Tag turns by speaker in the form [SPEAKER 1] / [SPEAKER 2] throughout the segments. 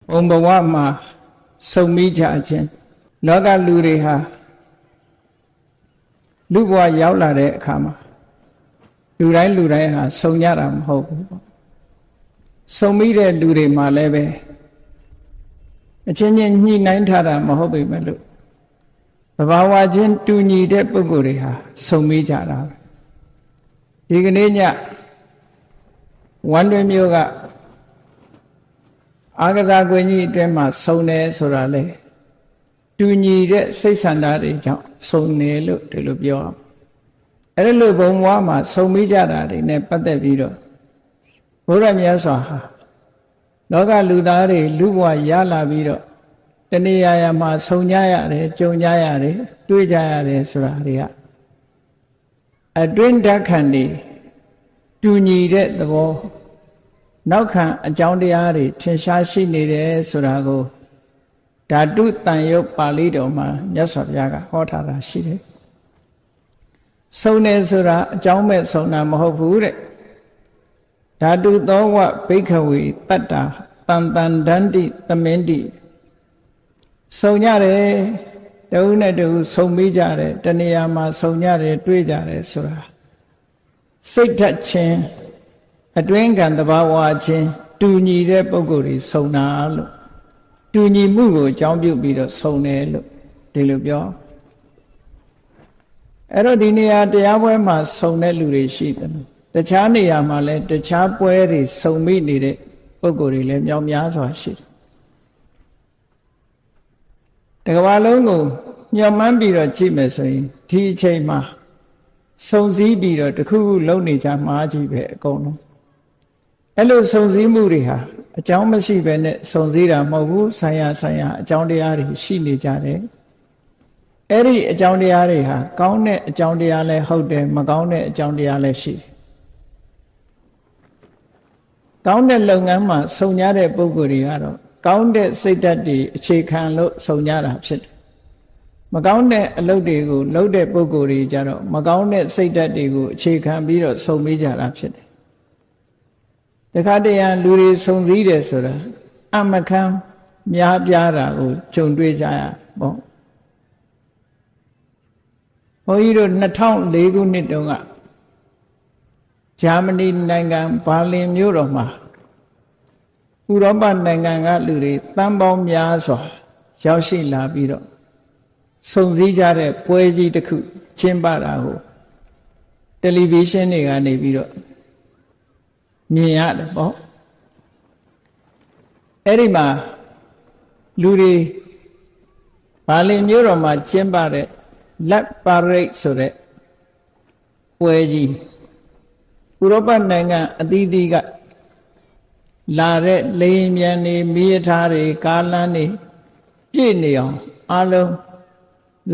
[SPEAKER 1] ဘုံဘဝမှာစုံမိကြခြင်းလောကလူတွေဟာလူဘဝရောက်လာတဲ့အခါမှာလူတိုင်းဟာစုံကြတာမဟုတ်ဘူးပေါ့စုံမိတဲ့လူတွေမှာလည်းပဲအချင်းချင်းညှိနှိုင်းထားတာမဟုတ်ပေမဲ့လို့သဘာဝချင်းတူညီတဲ့ပုဂ္ဂိုလ်တွေဟာစုံမိကြတာပဲဒီကနေ့ညဝမ်းတွင်မြို့ကအာကစားကွင်းကြီးအတွင်းမှာစုံတယ်ဆိုတာလေတူညီတဲ့စိတ်ဆန္ဒတွေကြောင့်စုံတယ်လို့ဒီလိုပြောအောင်အဲ့လိုဘုံဘဝမှာစုံမိကြတာတွေနဲ့ပတ်သက်ပြီးတော့ဘုရားမြတ်စွာဟာလောကလူသားတွေလူဘဝရလာပြီးတော့တဏှာရမှာစုံကြရတယ်ကြုံကြရတယ်တွေ့ကြရတယ်ဆိုတာတွေကအတွင်းဓာတ်ခန္တီတူညီတဲ့သဘောနောက်ခံအကြောင်းတရားတွေထင်ရှားရှိနေတယ်ဆိုတာကိုဓာတုတန်ယုတ်ပါဠိတော်မှာမြတ်စွာဘုရားကဟောထားတာရှိတယ်။စုံတယ်ဆိုတာအကြောင်းမဲ့စုံတာမဟုတ်ဘူးတဲ့။ဓာတုသောဝဘိက္ခဝေတတ္တာတန်တန်ဒန္တိသမင်းတိစုံကြတယ်တဦးနဲ့တဦးစုံမိကြတယ်တဏှာမှာစုံကြတယ်တွေ့ကြတယ်ဆိုတာစိတ်ဓာတ်ချင်းအတွင်းကံတဘာဝချင်းတူညီတဲ့ပုဂ္ဂိုလ်တွေစုံတာလို့တူညီမှုကိုအကြောင်းပြုပြီးတော့စုံတယ်လို့ဒီလိုပြောအဲ့တော့ဒီနေရာတရားပွဲမှာစုံတဲ့လူတွေရှိတယ်တခြားနေရာမှာလည်းတခြားပွဲတွေစုံမိနေတဲ့ပုဂ္ဂိုလ်တွေလည်းမြောက်များစွာရှိတယ်တကမ္ဘာလုံးကိုညှော်မှန်းပြီးတော့ကြည့်မယ်ဆိုရင်ဒီအချိန်မှာစုံစည်းပြီးတော့တခုခုလုံနေကြမှာကြီးပဲအကုန်လုံးအဲ့လိုစုံစည်းမှုတွေဟာအကြောင်းမရှိဘဲနဲ့စုံစည်းတာမဟုတ်ဘူးဆိုင်ရာအကြောင်းတရားတွေရှိနေကြတယ်အဲ့ဒီအကြောင်းတရားတွေဟာကောင်းတဲ့အကြောင်းတရားလည်းဟုတ်တယ်မကောင်းတဲ့အကြောင်းတရားလည်းရှိတယ်ကောင်းတဲ့လုပ်ငန်းမှာစုံကြတဲ့ပုဂ္ဂိုလ်တွေကတော့ကောင်းတဲ့စိတ်ဓာတ်တွေအခြေခံလို့စုံကြတာဖြစ်တယ်မကောင်းတဲ့အလုပ်တွေကိုလုပ်တဲ့ပုဂ္ဂိုလ်တွေကြတော့မကောင်းတဲ့စိတ်ဓာတ်တွေကိုအခြေခံပြီးတော့စုံမိကြတာဖြစ်တယ်တခါတည်းလူတွေစုံစည်းတယ်ဆိုတာအမခံများပြားတာကိုကြုံတွေ့ကြရပေါ့ဘုန်းကြီးတို့2004ခုနှစ်တုန်းကဂျာမနီနိုင်ငံဘာလင်မြို့တော်မှာဥရောပနိုင်ငံကလူတွေတန်းပေါင်းများစွာရောက်ရှိလာပြီးတော့စုံစည်းကြတဲ့ပွဲကြီးတစ်ခုကျင်းပတာကိုတယ်လီဗီရှင်းတွေကနေပြီးတော့မြင်ရတယ်ပေါ့အဲ့ဒီမှာလူတွေဘာလင်မြို့တော်မှာကျင်းပတဲ့လက်ပါရိတ်ဆိုတဲ့ပွဲကြီးဥရောပနိုင်ငံအသီးသီးကလာတဲ့လေယာဉ်မြန်တွေမီးရထားတွေကားလမ်းတွေပြည့်နေအောင်အလုံး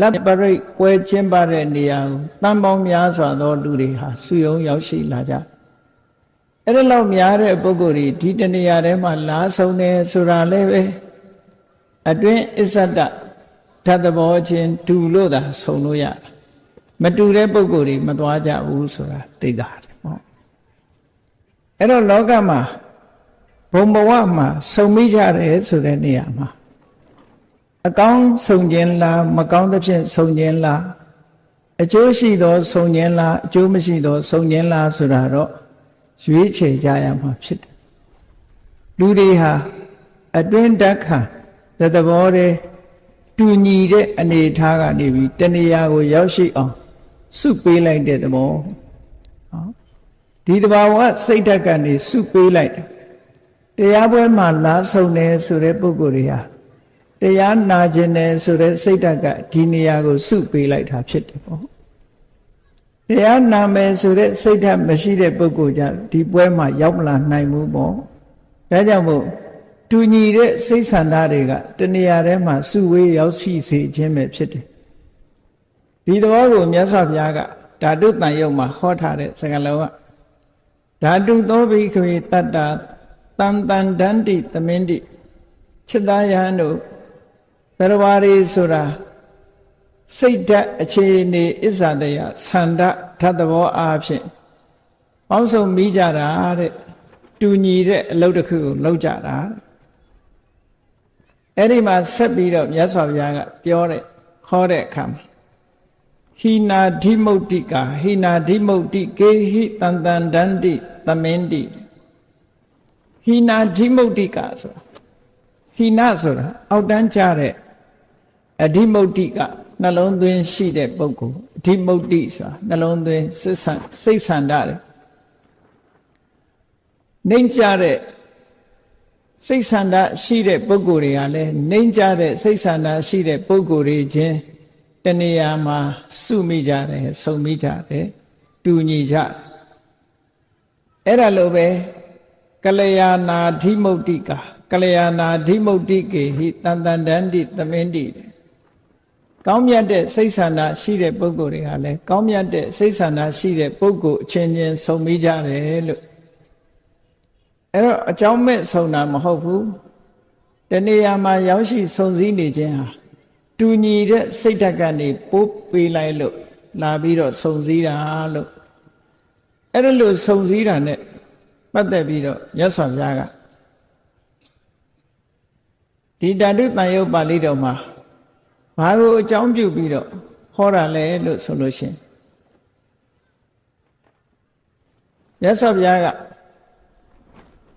[SPEAKER 1] လက်ပါရိတ်ပွဲကျင်းပတဲ့နေရာကိုတန်ပေါင်းများစွာသောလူတွေဟာစုယုံရောက်ရှိလာကြအဲ့ဒါလောက်များတဲ့ပုဂ္ဂိုလ်တွေဒီတနေရာထဲမှာလာဆုံးတယ်ဆိုတာလည်းပဲအတွင်းအစ္ဆဒဓာတ်သဘောချင်းတူလို့သာဆုံးလို့ရမတူတဲ့ပုဂ္ဂိုလ်တွေမသွားကြဘူးဆိုတာသိတာတယ်ပေါ့အဲ့တော့လောကမှာဘုံဘဝမှာစုံမိကြတယ်ဆိုတဲ့နေရာမှာအကောင်းစုံခြင်းလားမကောင်းသဖြင့်စုံခြင်းလားအကျိုးရှိသောစုံခြင်းလားအကျိုးမရှိသောစုံခြင်းလားဆိုတာတော့ရွေးချယ်ကြရမှာဖြစ်တယ်လူတွေဟာအတွင်းဓာတ်ခံတဲ့သဘောတည်းတူညီတဲ့အနေအထားကနေပြီးတဏှာကိုရောက်ရှိအောင်စုပေးလိုက်တဲ့သဘောဒီသဘာဝစိတ်ဓာတ်ကနေစုပေးလိုက်တယ်တရားပွဲမှာလာဆုံတယ်ဆိုတဲ့ပုဂ္ဂိုလ်တွေဟာတရားနာကျင်တယ်ဆိုတဲ့စိတ်ဓာတ်ကဒီနေရာကိုစုပေးလိုက်တာဖြစ်တယ်ပေါ့တရားနာမယ်ဆိုတဲ့စိတ်ဓာတ်မရှိတဲ့ပုဂ္ဂိုလ်ကြဒီပွဲမှာရောက်မလာနိုင်ဘူးပေါ့ဒါကြောင့်မို့တူညီတဲ့စိတ်ဆန္ဒတွေကတဏှာထဲမှာစုဝေးရောက်ရှိစေခြင်းပဲဖြစ်တယ်ဒီသဘောကိုမြတ်စွာဘုရားကဓာတုတန်ယုတ်မှာဟောထားတဲ့စကားလုံးကဓာတုသောဘိက္ခဝေတတ္တာတန်တန်ဒန္တိသမင်းတိจิตသားယဟန်တို့သရဝါရီဆိုတာစိတ်ဓာတ်အခြေအနေအစ္ဆဒယဆန္ဒဓာတ်သဘောအားဖြင့်ပေါင်းစုံမိကြတာတဲ့တူညီတဲ့အလုပ်တစ်ခုကိုလုပ်ကြတာ အဲ့ဒီမှာဆက်ပြီးတော့မြတ်စွာဘုရားကပြောတဲ့ဟောတဲ့အခါမှာဟိနာဓိမုတ်တိကာဟိနာဓိမုတ်တိကေဟိတန်တန်ဒန္တိသမင်းတိဟိနာဓိမုတ်တိကာဆိုတာဟိနာဆိုတာအောက်တန်းကျတဲ့အဓိမုတ်တိကနှလုံးသွင်းရှိတဲ့ပုဂ္ဂိုလ်အဓိမုတ်တိဆိုတာနှလုံးသွင်းစိတ်ဆန္ဒတယ်နှိမ့်ကြတဲ့စိတ်ဆန္ဒရှိတဲ့ပုဂ္ဂိုလ်တွေကလည်းနှိမ့်ကြတဲ့စိတ်ဆန္ဒရှိတဲ့ပုဂ္ဂိုလ်တွေချင်းတဏှာမှာစုမိကြတယ်ဆုံမိကြတယ်တူညီကြအဲ့ဒါလိုပဲကလျာဏာဓိမုတ်တိကာကလျာဏာဓိမုတ်တိကေဟိတန်တန်ဒန္တိသမင်းတိကောင်းမြတ်တဲ့စိတ်ဆန္ဒရှိတဲ့ပုဂ္ဂိုလ်တွေကလည်းကောင်းမြတ်တဲ့စိတ်ဆန္ဒရှိတဲ့ပုဂ္ဂိုလ်အချင်းချင်းဆုံမိကြတယ်လို့အဲ့တော့အကြောင်းမဲ့ဆုံတာမဟုတ်ဘူးတဏှာမှာရောက်ရှိဆုံစည်းနေခြင်းဟာတူညီတဲ့စိတ်ဓာတ်ကနေပို့ပေးလိုက်လို့လာပြီးတော့ဆုံစည်းတာလို့အဲ့ဒါလို့ဆုံစည်းတာ ਨੇ ပတ်သက်ပြီးတော့မြတ်စွာဘုရားကဒီဓာတုတန်ရုပ်ပါဠိတော်မှာဘာလို့အကြောင်းပြုပြီးတော့ဟောတာလဲလို့ဆိုလို့ရှိရင်မြတ်စွာဘုရားက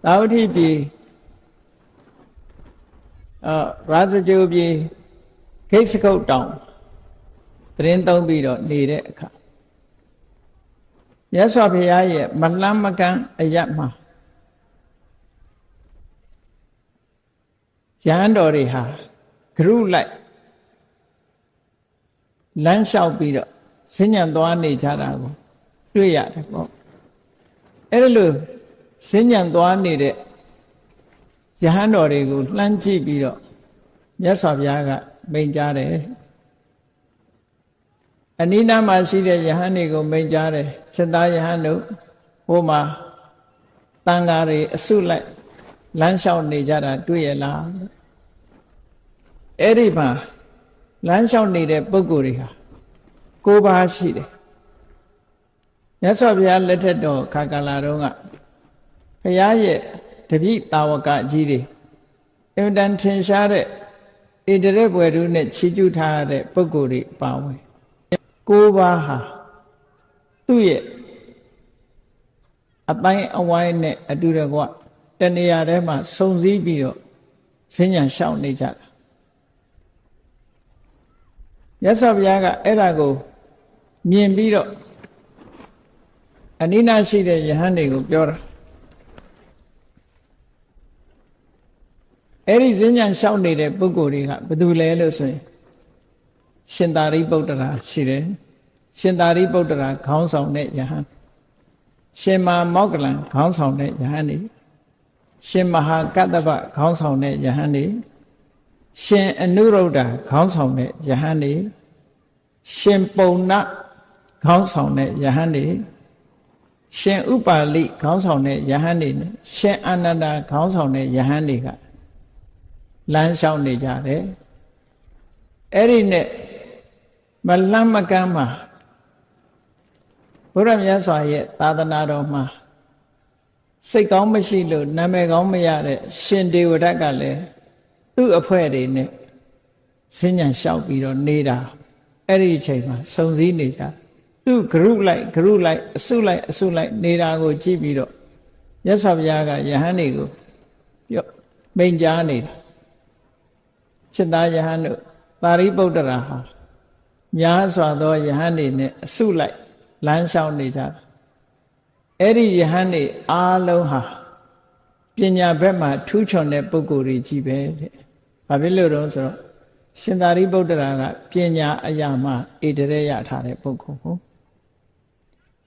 [SPEAKER 1] သာဝတိပြည်ရာဇဂိုပြည်ခိစကုတ်တောင်သတင်းသုံးပြီးတော့နေတဲ့အခါမြတ်စွာဘုရားရဲ့မလှမ်းမကမ်းအရပ်မှာရဟန်းတော်တွေဟာဂရုလိုက်လမ်းလျှောက်ပြီးတော့ဈဉ္ဉံသွားနေကြတာကိုတွေ့ရတယ်ပေါ့အဲ့ဒါလို့ဈဉ္ဉံသွားနေတဲ့ယဟန်တော်တွေကိုလှမ်းကြည့်ပြီးတော့မြတ်စွာဘုရားကမိန့်ကြားတယ်အနိနာမှာရှိတဲ့ယဟန်တွေကိုမိန့်ကြားတယ်ချက်သားယဟန်တို့ဟိုမှာတန်ဃာတွေအစုလိုက်လမ်းလျှောက်နေကြတာတွေ့ရလားအဲ့ဒီမှာလမ်းလျှောက်နေတဲ့ပုဂ္ဂိုလ်တွေဟာ၉ပါးရှိတယ်မြတ်စွာဘုရားလက်ထက်တော်ခါကာလတုန်းကဘုရားရဲ့တပည့်တာဝကကြီးတွေအင်တန်ထင်ရှားတဲ့ဣတရက်ဘွယ်တို့နဲ့ချီးကျူးထားတဲ့ပုဂ္ဂိုလ်တွေပါဝင်၉ပါးဟာသူ့ရဲ့အတိုင်းအဝိုင်းနဲ့အတူတကွတဏှာထဲမှာစုံစည်းပြီးတော့ဈဉ္ဉံလျှောက်နေကြတာမြတ်စွာဘုရားကအဲ့ဒါကိုမြင်ပြီးတော့အနိနာရှိတဲ့ယဟန်တွေကိုပြောတာအဲ့ဒီဈဉ္ဉံလျှောက်နေတဲ့ပုဂ္ဂိုလ်တွေကဘယ်သူလဲလို့ဆိုရင်ရှင်သာရိပုတ္တရာရှိတယ်ရှင်သာရိပုတ္တရာခေါင်းဆောင်တဲ့ယဟန်ရှင်မမောက္ကလံခေါင်းဆောင်တဲ့ယဟန်နေရှင်မဟာကတ္တဗခေါင်းဆောင်တဲ့ယဟန်နေရှင်အနုရုဒ္ဓခေါင်းဆောင်တဲ့ယဟန်နေရှင်ပုံနခေါင်းဆောင်တဲ့ယဟန်နေရှင်ဥပါလိခေါင်းဆောင်တဲ့ယဟန်နေရှင်အာနန္ဒာခေါင်းဆောင်တဲ့ယဟန်တွေကလမ်းလျှောက်နေကြတယ်အဲ့ဒီနဲ့မလှမ်းမကမ်းမှာဘုရားမြတ်စွာရဲ့သာသနာတော်မှာစိတ်ကောင်းမရှိလို့နာမည်ကောင်းမရတဲ့ရှင်ဒေဝဒတ်ကလည်းသူ့အဖွဲ့တွေနဲ့ဈဉ္ဉံလျှောက်ပြီးတော့နေတာအဲ့ဒီအချိန်မှာစုံစည်းနေကြသူ့ဂရုလိုက်အစုလိုက်နေတာကိုကြည့်ပြီးတော့မြတ်စွာဘုရားကယဟန်တွေကိုပြောမိန့်ကြားနေတာจิตသားယဟန်တို့သာရိပုတ္တရာဟာများစွာသောယဟန်တွေနဲ့အစုလိုက်လမ်းလျှောက်နေကြတာအဲ့ဒီယဟန်တွေအားလုံးဟာပညာဘက်မှာထူးချွန်တဲ့ပုဂ္ဂိုလ်တွေကြီးပဲတဲ့။ဘာဖြစ်လို့လဲဆိုတော့ရှင်သာရိပုတ္တရာကပညာအရာမှာဣတရေရထားတဲ့ပုဂ္ဂိုလ်ကို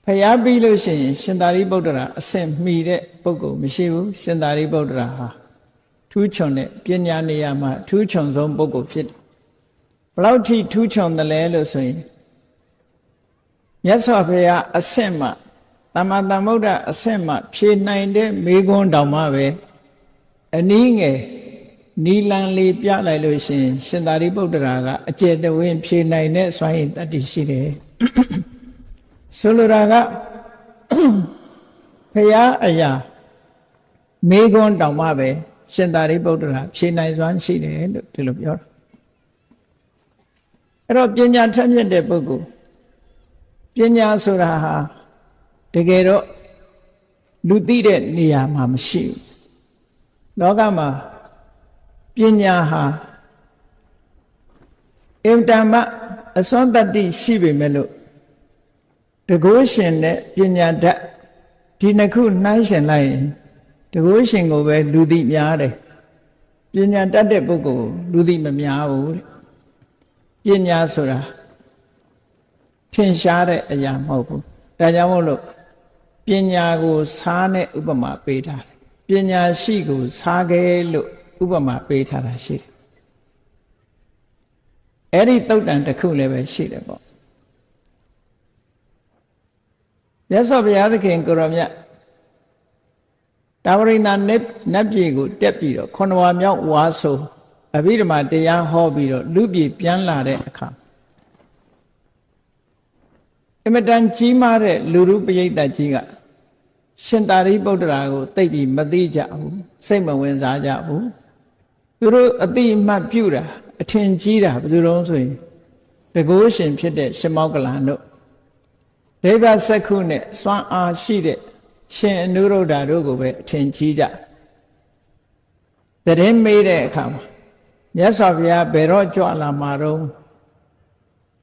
[SPEAKER 1] ဖျားပြီးလို့ရှိရင်ရှင်သာရိပုတ္တရာအဆင့်မီတဲ့ပုဂ္ဂိုလ်မရှိဘူးရှင်သာရိပုတ္တရာဟာထူးချွန်တဲ့ပညာနေရာမှာထူးချွန်ဆုံးပုဂ္ဂိုလ်ဖြစ်တယ်။ဘလောက်ထိထူးချွန်တယ်လဲလို့ဆိုရင်မြတ်စွာဘုရားအဆင့်မှာသမ္မာသမ္ဗုဒ္ဓအဆင့်မှာဖြေနိုင်တဲ့မေခွန်းတောင်မှပဲအနည်းငယ်နီလန်လေးပြလိုက်လို့ရှိရင်ရှင်သာရိပုတ္တရာကအကျယ်တဝင်းဖြေနိုင်တဲ့စွမ်းရည်တတ္တိရှိတယ်ဆိုလိုတာကဘုရားအရာမေခွန်းတောင်မှပဲ ရှင်သာရိပုတ္တရာဖြေနိုင်စွမ်းရှိတယ်လို့ဒီလိုပြောတာအဲ့တော့ပညာထက်မြက်တဲ့ပုဂ္ဂိုလ်ပညာဆိုတာဟာတကယ်တော့လူသိတဲ့နေရာမှာမရှိဘူးလောကမှာပညာဟာအင်တမအစွမ်းတတ္တိရှိပေမဲ့လို့တကုရှင်နဲ့ပညာတတ်ဒီနှစ်ခုနှိုင်းရှင်လိုက်ရင်တကုရှင်ကိုပဲလူသိများတယ်ပညာတတ်တဲ့ပုဂ္ဂိုလ်လူသိမများဘူးတဲ့ပညာဆိုတာထင်ရှားတဲ့အရာမဟုတ်ဘူးဒါကြောင့်မို့လို့ပညာကိုစားနဲ့ဥပမာပေးထားတယ်ပညာရှိကိုစားခဲလို့ဥပမာပေးထားတာရှိတယ်အဲ့ဒီသုတ်တန်တစ်ခုလည်းပဲရှိတယ်ပေါ့မြတ်စွာဘုရားသခင်ကိုရောမြတ်တာဝရိန္ဒနတ်ပြည်ကိုတက်ပြီးတော့ခုနဝါမြောက်ဝါဆိုအဘိဓမ္မာတရားဟောပြီးတော့လူပြည်ပြန်လာတဲ့အခါအမတန်ကြီးမားတဲ့လူရုပရိသတ်ကြီးကရှင်သာရိပုတ္တရာကိုသိပြီးမသိကြဘူးစိတ်မဝင်စားကြဘူးသူတို့အတိအမှတ်ပြုတာအထင်ကြီးတာဘယ်သူတုံးဆိုရင်တကုရှင်ဖြစ်တဲ့ရှင်မောက္ကလန်တို့ဒိဗ္ဗစက္ခုနဲ့စွမ်းအားရှိတဲ့ရှင်အနုရုဒ္ဓတို့ကိုပဲအထင်ကြီးကြသတင်းမေးတဲ့အခါမှာမြတ်စွာဘုရားဘယ်တော့ကြွလာမှာတော့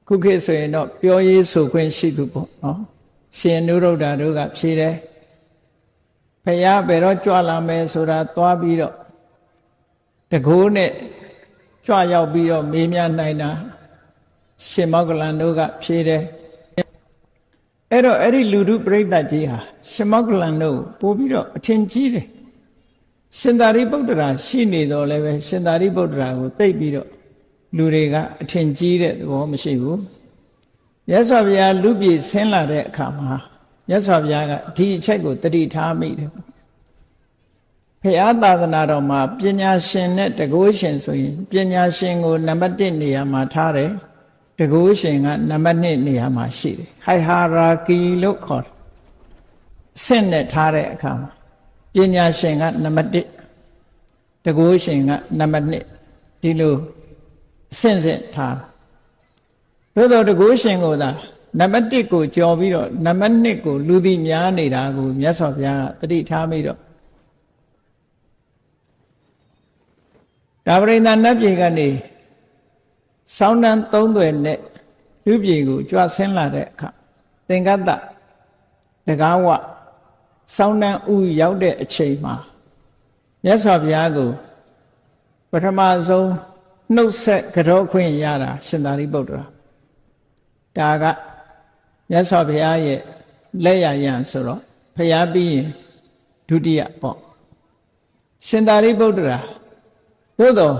[SPEAKER 1] ခုခေတ်ဆိုရင်တော့ပြောရေးဆိုခွင့်ရှိသူပေါ့နော်ရှင်အနုရုဒ္ဓတို့ကဖြေတယ်ဘုရားဘယ်တော့ကြွလာမယ်ဆိုတာသွားပြီးတော့တကိုးနဲ့ကြွရောက်ပြီးတော့မေးမြန်းနိုင်တာရှင်မောက္ကလန်တို့ကဖြေတယ်အဲ့တော့အဲ့ဒီလူထုပရိသတ်ကြီးဟာရှင်မောက္ကလန်တို့ပို့ပြီးတော့အထင်ကြီးတယ်ရှင်သာရိပုတ္တရာရှိနေတော့လည်းပဲရှင်သာရိပုတ္တရာကိုသိပြီးတော့လူတွေကအထင်ကြီးတဲ့သဘောမရှိဘူးမြတ်စွာဘုရားလူပြည်ဆင်းလာတဲ့အခါမှာမြတ်စွာဘုရားကဒီအချက်ကိုတတိထားမိတယ်ဘုရားသာသနာတော်မှာပညာရှင်နဲ့တကုရှင်ဆိုရင်ပညာရှင်ကိုနံပါတ်1နေရာမှာထားတယ်တကုရှင်ကနံပါတ်2နေရာမှာရှိတယ်ဟိုက်ဟာရာကီလို့ခေါ်တယ်အဆင့်နဲ့ထားတဲ့အခါမှာပညာရှင်ကနံပါတ်1တကုရှင်ကနံပါတ်2ဒီလိုအဆင့်ဆင့်ထားသို့တော်တကုရှင်ကိုသာနံပါတ်1ကိုကြော်ပြီးတော့နံပါတ်2ကိုလူသိများနေတာကိုမြတ်စွာဘုရားကတတိထားပြီးတော့ဒါပရိန္ဒနတ်ပြည်ကနေဆောင်းတန်း3သွယ်နဲ့လူပြည်ကိုကြွဆင်းလာတဲ့အခါသင်္ကတ္တတကားဝဆောင်းတန်းဥရောက်တဲ့အချိန်မှာမြတ်စွာဘုရားကိုပထမဆုံးနှုတ်ဆက်ကြောခွင့်ရတာရှင်သာရိပုတ္တရာဒါကမြတ်စွာဘုရားရဲ့လက်ရရန်ဆိုတော့ဘုရားပြီးရင်ဒုတိယပေါ့ရှင်သာရိပုတ္တရာသို့တော့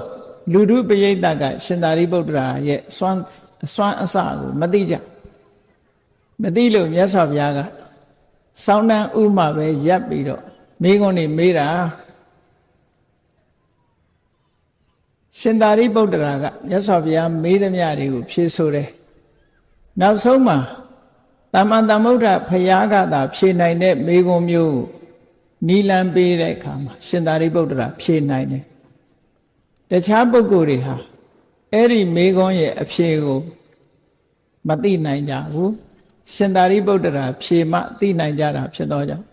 [SPEAKER 1] လူထုပရိသတ်ကရှင်သာရိပုတ္တရာရဲ့စွမ်းအစကိုမသိကြမသိလို့မြတ်စွာဘုရားကစောင်းတန်းဥမှာပဲရပ်ပြီးတော့မိခွန်းနေမေးတာရှင်သာရိပုတ္တရာကမြတ်စွာဘုရားမေးသမျှတွေကိုဖြေဆိုတယ်နောက်ဆုံးမှာသမ္မာသမ္ဗုဒ္ဓဘုရားကသာဖြေနိုင်တဲ့မိခွန်းမျိုးကိုနီလန်ပေးတဲ့အခါမှာရှင်သာရိပုတ္တရာဖြေနိုင်တယ်တခြားပုဂ္ဂိုလ်တွေဟာအဲ့ဒီမေခွန်းရဲ့အဖြေကိုမသိနိုင်ကြဘူးရှင်သာရိပုတ္တရာဖြေမှသိနိုင်ကြတာဖြစ်သောကြောင့်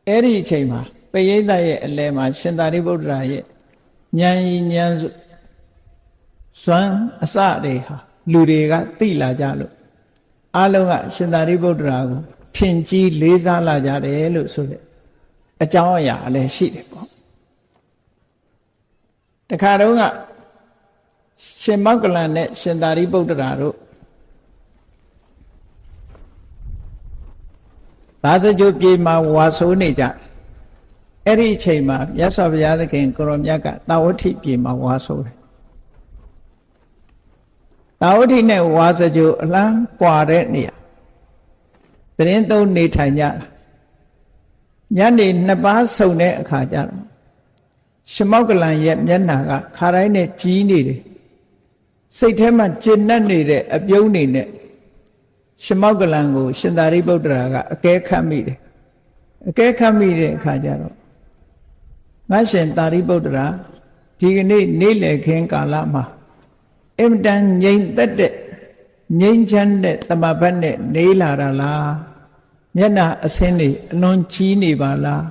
[SPEAKER 1] အဲ့ဒီအချိန်မှာပရိသတ်ရဲ့အလယ်မှာရှင်သာရိပုတ္တရာရဲ့ဉာဏ်ရည်ဉာဏ်စွမ်းအစတွေဟာလူတွေကသိလာကြလို့အလုံးကရှင်သာရိပုတ္တရာကိုထင်ကြီးလေးစားလာကြတယ်လို့ဆိုတဲ့အကြောင်းအရာလည်းရှိတယ်ပေါ့တခါတုန်းကရှင်မောက္ကလန်နဲ့ရှင်သာရိပုတ္တရာတို့ဘာစကြိုပြေမှာဝါဆိုးနေကြအဲ့ဒီအချိန်မှာမြတ်စွာဘုရားသခင်ကိုရောမြတ်ကသာဝတိပြေမှာဝါဆိုးတယ်သာဝတိနဲ့ဝါစကြိုအလန်းကွာတဲ့နေရာသတင်းသုံးနေထိုင်ကြတာညနေ2ပါးဆုံတဲ့အခါကျတော့ရှင်မောက္ကလန်ရဲ့မျက်နှာကခါတိုင်းနဲ့ကြီးနေတယ်စိတ်ထဲမှာကျဉ်တ်နေတဲ့အပြုံးနေနဲ့ရှင်မောက္ကလန်ကိုရှင်သာရိပုတ္တရာကအကဲခတ်မိတယ်အကဲခတ်မိတဲ့အခါကျတော့ ငါရှင်သာရိပုတ္တရာဒီကနေ့နေ့လည်ခင်းကာလမှာအင်တန်ငြိမ်သက်တဲ့ငြိမ်းချမ်းတဲ့တမဘတ်နဲ့နေလာတာလားမျက်နှာအဆင်းတွေအလွန်ကြီးနေပါလား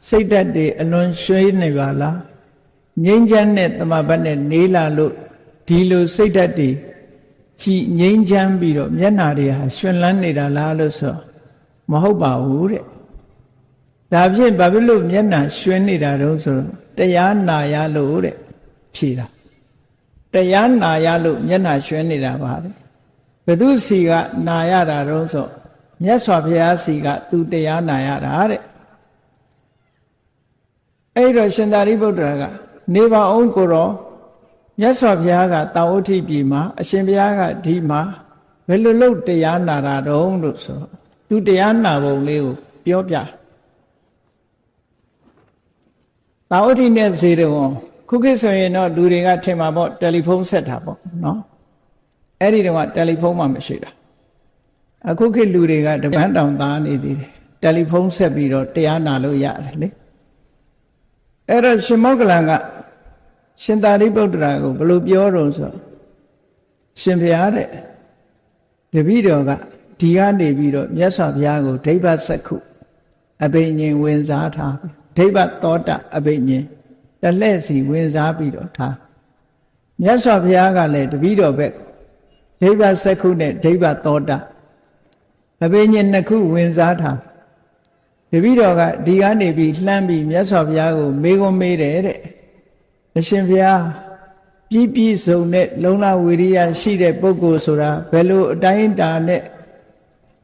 [SPEAKER 1] စိတ်ဓာတ်တွေအလွန်ရွှေနေပါလားငြိမ်းချမ်းတဲ့တမဘတ်နဲ့နေလာလို့ဒီလိုစိတ်ဓာတ်တွေကြီးငြိမ်းချမ်းပြီးတော့မျက်နှာတွေဟာရှင်လန်းနေတာလားလို့ဆိုမဟုတ်ပါဘူးတဲ့ဒါဖြင့်ဘာဖြစ်လို့မျက်နှာရွှင်နေတာတုံးဆိုတော့တရားနာရလို့တဲ့ဖြေတာတရားနာရလို့မျက်နှာရွှင်နေတာပါတဲ့ဘယ်သူစီကနာရတာတုံးဆိုမြတ်စွာဘုရားစီကသူတရားနာရတာတဲ့အဲ့တော့ရှင်သာရိပုတ္တရာကနေပါအောင်ကိုတော့မြတ်စွာဘုရားကတာဝဋ္ဌိပြည်မှာအရှင်ဘုရားကဒီမှာဘယ်လိုလုပ်တရားနာတာတုံးလို့ဆိုသူတရားနာပုံလေးကိုပြောပြတာဝဋ္ဌိနဲ့ဇေရဝံခုခေတ်ဆိုရင်တော့လူတွေကထင်မှာပေါ့တယ်လီဖုန်းဆက်တာပေါ့နော်အဲ့ဒီတော့တယ်လီဖုန်းမှမရှိတာအခုခေတ်လူတွေကတပန်းတောင်သားနေသေးတယ်တယ်လီဖုန်းဆက်ပြီးတော့တရားနာလို့ရတယ်လေအဲ့တော့ရှင်မောဂလန်ကရှင်သာရိပုတ္တရာကိုဘယ်လိုပြောတော့ဆိုရှင်ဘုရားတဲ့တပည့်တော်ကဒီကနေပြီးတော့မြတ်စွာဘုရားကိုဒိဗ္ဗစက္ခုအဘိညာဉ်ဝင်စားထားဒိဗ္ဗသောတအဘိညာဉ်တလှဲ့စီဝင်စားပြီးတော့ထားမြတ်စွာဘုရားကလည်းတပည့်တော်ဘက်ဒိဗ္ဗစက္ခုနဲ့ဒိဗ္ဗသောတအဘိညာဉ်နှစ်ခုဝင်စားထားတပည့်တော်ကဒီကနေပြီးလှမ်းပြီးမြတ်စွာဘုရားကိုမေးခွန်းမေးတယ်တဲ့အရှင်ဘုရားပြည့်စုံတဲ့လုံလဝိရိယရှိတဲ့ပုဂ္ဂိုလ်ဆိုတာဘယ်လိုအတိုင်းအတာနဲ့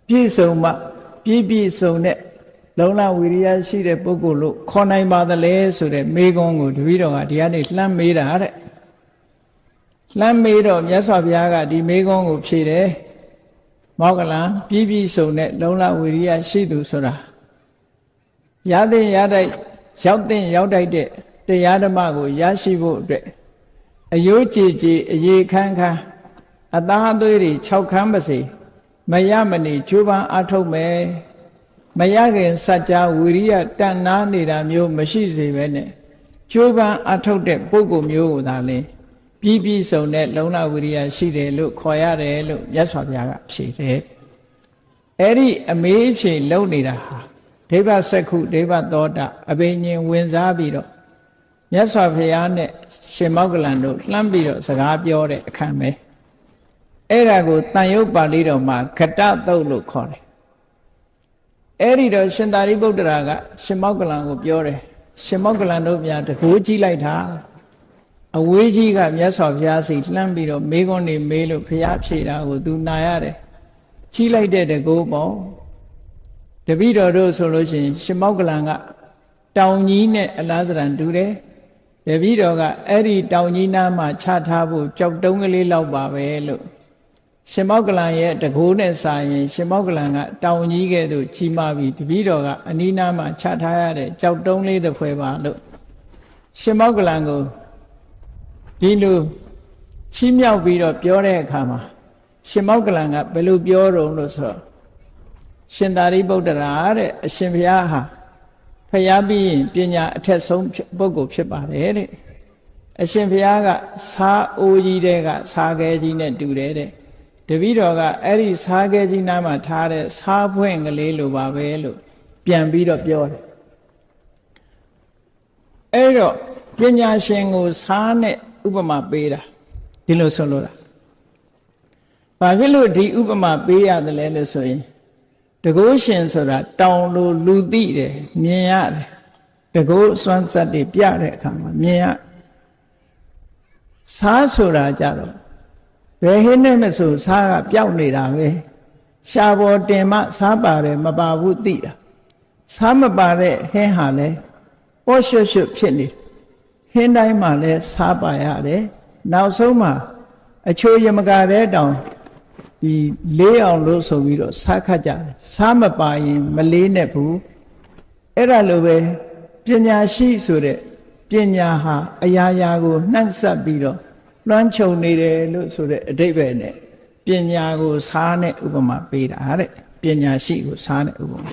[SPEAKER 1] ပြည့်စုံမှပြည့်စုံတဲ့လုံလဝိရိယရှိတဲ့ပုဂ္ဂိုလ်လို့ခေါ်နိုင်ပါသလဲဆိုတဲ့မေးခွန်းကိုတပည့်တော်ကဒီကနေလှမ်းမေးတာတဲ့လှမ်းမေးတော့မြတ်စွာဘုရားကဒီမေးခွန်းကိုဖြေတယ်မောဂလန်ပြည့်စုံတဲ့လုံလဝိရိယရှိသူဆိုတာရတဲ့ရတိုက်ရောက်တဲ့ရောက်တိုက်တဲ့တရားဓမ္မကိုရရှိဖို့အတွက်အယိုးကြည်ကြည်အရေခမ်းခမ်းအသားအသွေးတွေ6ခမ်းပါစေမရမနေကြိုးပမ်းအားထုတ်မယ်မရခင်စัจ जा ဝိရိယတဏ္ဍာနေတာမျိုးမရှိစေပဲနဲ့ကြိုးပမ်းအားထုတ်တဲ့ပုဂ္ဂိုလ်မျိုးကိုသာလေပြည့်စုံတဲ့လုံလဝိရိယရှိတယ်လို့ခေါ်ရတယ်လို့မြတ်စွာဘုရားကဖြေတယ်အဲ့ဒီအမေးဖြေလုံနေတာဟာဒိဗ္ဗစက္ခုဒိဗ္ဗသောတအဘိညာဉ်ဝင်စားပြီးတော့မြတ်စွာဘုရားနဲ့ရှင်မောဂလန်တို့လှမ်းပြီးတော့စကားပြောတဲ့အခန်းပဲအဲ့ဒါကိုတန်ရုပ်ပါဠိတော်မှာဂတသုတ်လို့ခေါ်တယ်အဲ့ဒီတော့ရှင်သာရိပုတ္တရာကရှင်မောဂလန်ကိုပြောတယ်ရှင်မောဂလန်တို့များတကိုးကြည့်လိုက်တာအဝေးကြီးကမြတ်စွာဘုရားစီလှမ်းပြီးတော့မေးခွန်းနေမေးလို့ဘုရားဖြေတာကိုသူနာရတယ်ကြီးလိုက်တဲ့တကိုးပေါ့တပည့်တော်တို့ဆိုလို့ရှိရင်ရှင်မောဂလန်ကတောင်ကြီးနဲ့အလားသဏ္ဍာန်တူတယ်တပည့်တော်ကအဲ့ဒီတောင်ကြီးနားမှာချထားဖို့ကြောက်တုံးကလေးလောက်ပါပဲလို့ရှင်မောဂလန်ရဲ့တကိုးနဲ့စာရင်ရှင်မောဂလန်ကတောင်ကြီးကဲ့သို့ကြီးမားပြီးတပည့်တော်ကအနီးနားမှာချထားရတဲ့ကြောက်တုံးလေးတစ်ဖွဲပါလို့ရှင်မောဂလန်ကိုဒီလိုချီးမြှောက်ပြီးတော့ပြောတဲ့အခါမှာရှင်မောဂလန်ကဘယ်လိုပြောတော့လို့ဆိုတော့ရှင်သာရိပုတ္တရာတဲ့အရှင်ဘုရားဟာဖျားပြီးရင်ပညာအထက်ဆုံးပုဂ္ဂိုလ်ဖြစ်ပါတယ်တဲ့အရှင်ဘုရားကစားအိုးကြီးတဲ့ကစားခဲကြီးနဲ့တူတယ်တဲ့တပည့်တော်ကအဲ့ဒီစားခဲကြီးနားမှာထားတဲ့စားဖွင့်ကလေးလိုပါပဲလို့ပြန်ပြီးတော့ပြောတယ်အဲ့တော့ပညာရှင်ကိုစားနဲ့ဥပမာပေးတာဒီလိုဆိုလို့တာဘာဖြစ်လို့ဒီဥပမာပေးရတယ်လဲလို့ဆိုရင်တကုတ်ရှင်ဆိုတာတောင်လိုလူသိတယ်မြင်ရတယ်တကုတ်စွမ်းစက်တွေပြတဲ့အခါမှာမြင်ရစားဆိုတာကြတော့ဘယ်ဟင်းနဲ့မဆိုစားကပျောက်နေတာပဲရှားပေါ်တင်မှစားပါတယ်မပါဘူးသိတာစားမပါတဲ့ဟင်းဟာလဲပေါ့ရွှွတ်ရွှွတ်ဖြစ်နေဟင်းတိုင်းမှာလဲစားပါရတယ်နောက်ဆုံးမှာအချိုရမကတဲ့တောင်ဒီလေးအောင်လို့ဆိုပြီးတော့စားခတ်ကြတယ်စားမပါရင်မလေးနဲ့ဘူးအဲ့ဒါလိုပဲပညာရှိဆိုတဲ့ပညာဟာအရာရာကိုနှံ့ဆက်ပြီးတော့လွှမ်းခြုံနေတယ်လို့ဆိုတဲ့အဓိပ္ပာယ်နဲ့ပညာကိုစားနဲ့ဥပမာပေးတာတဲ့ပညာရှိကိုစားနဲ့ဥပမာ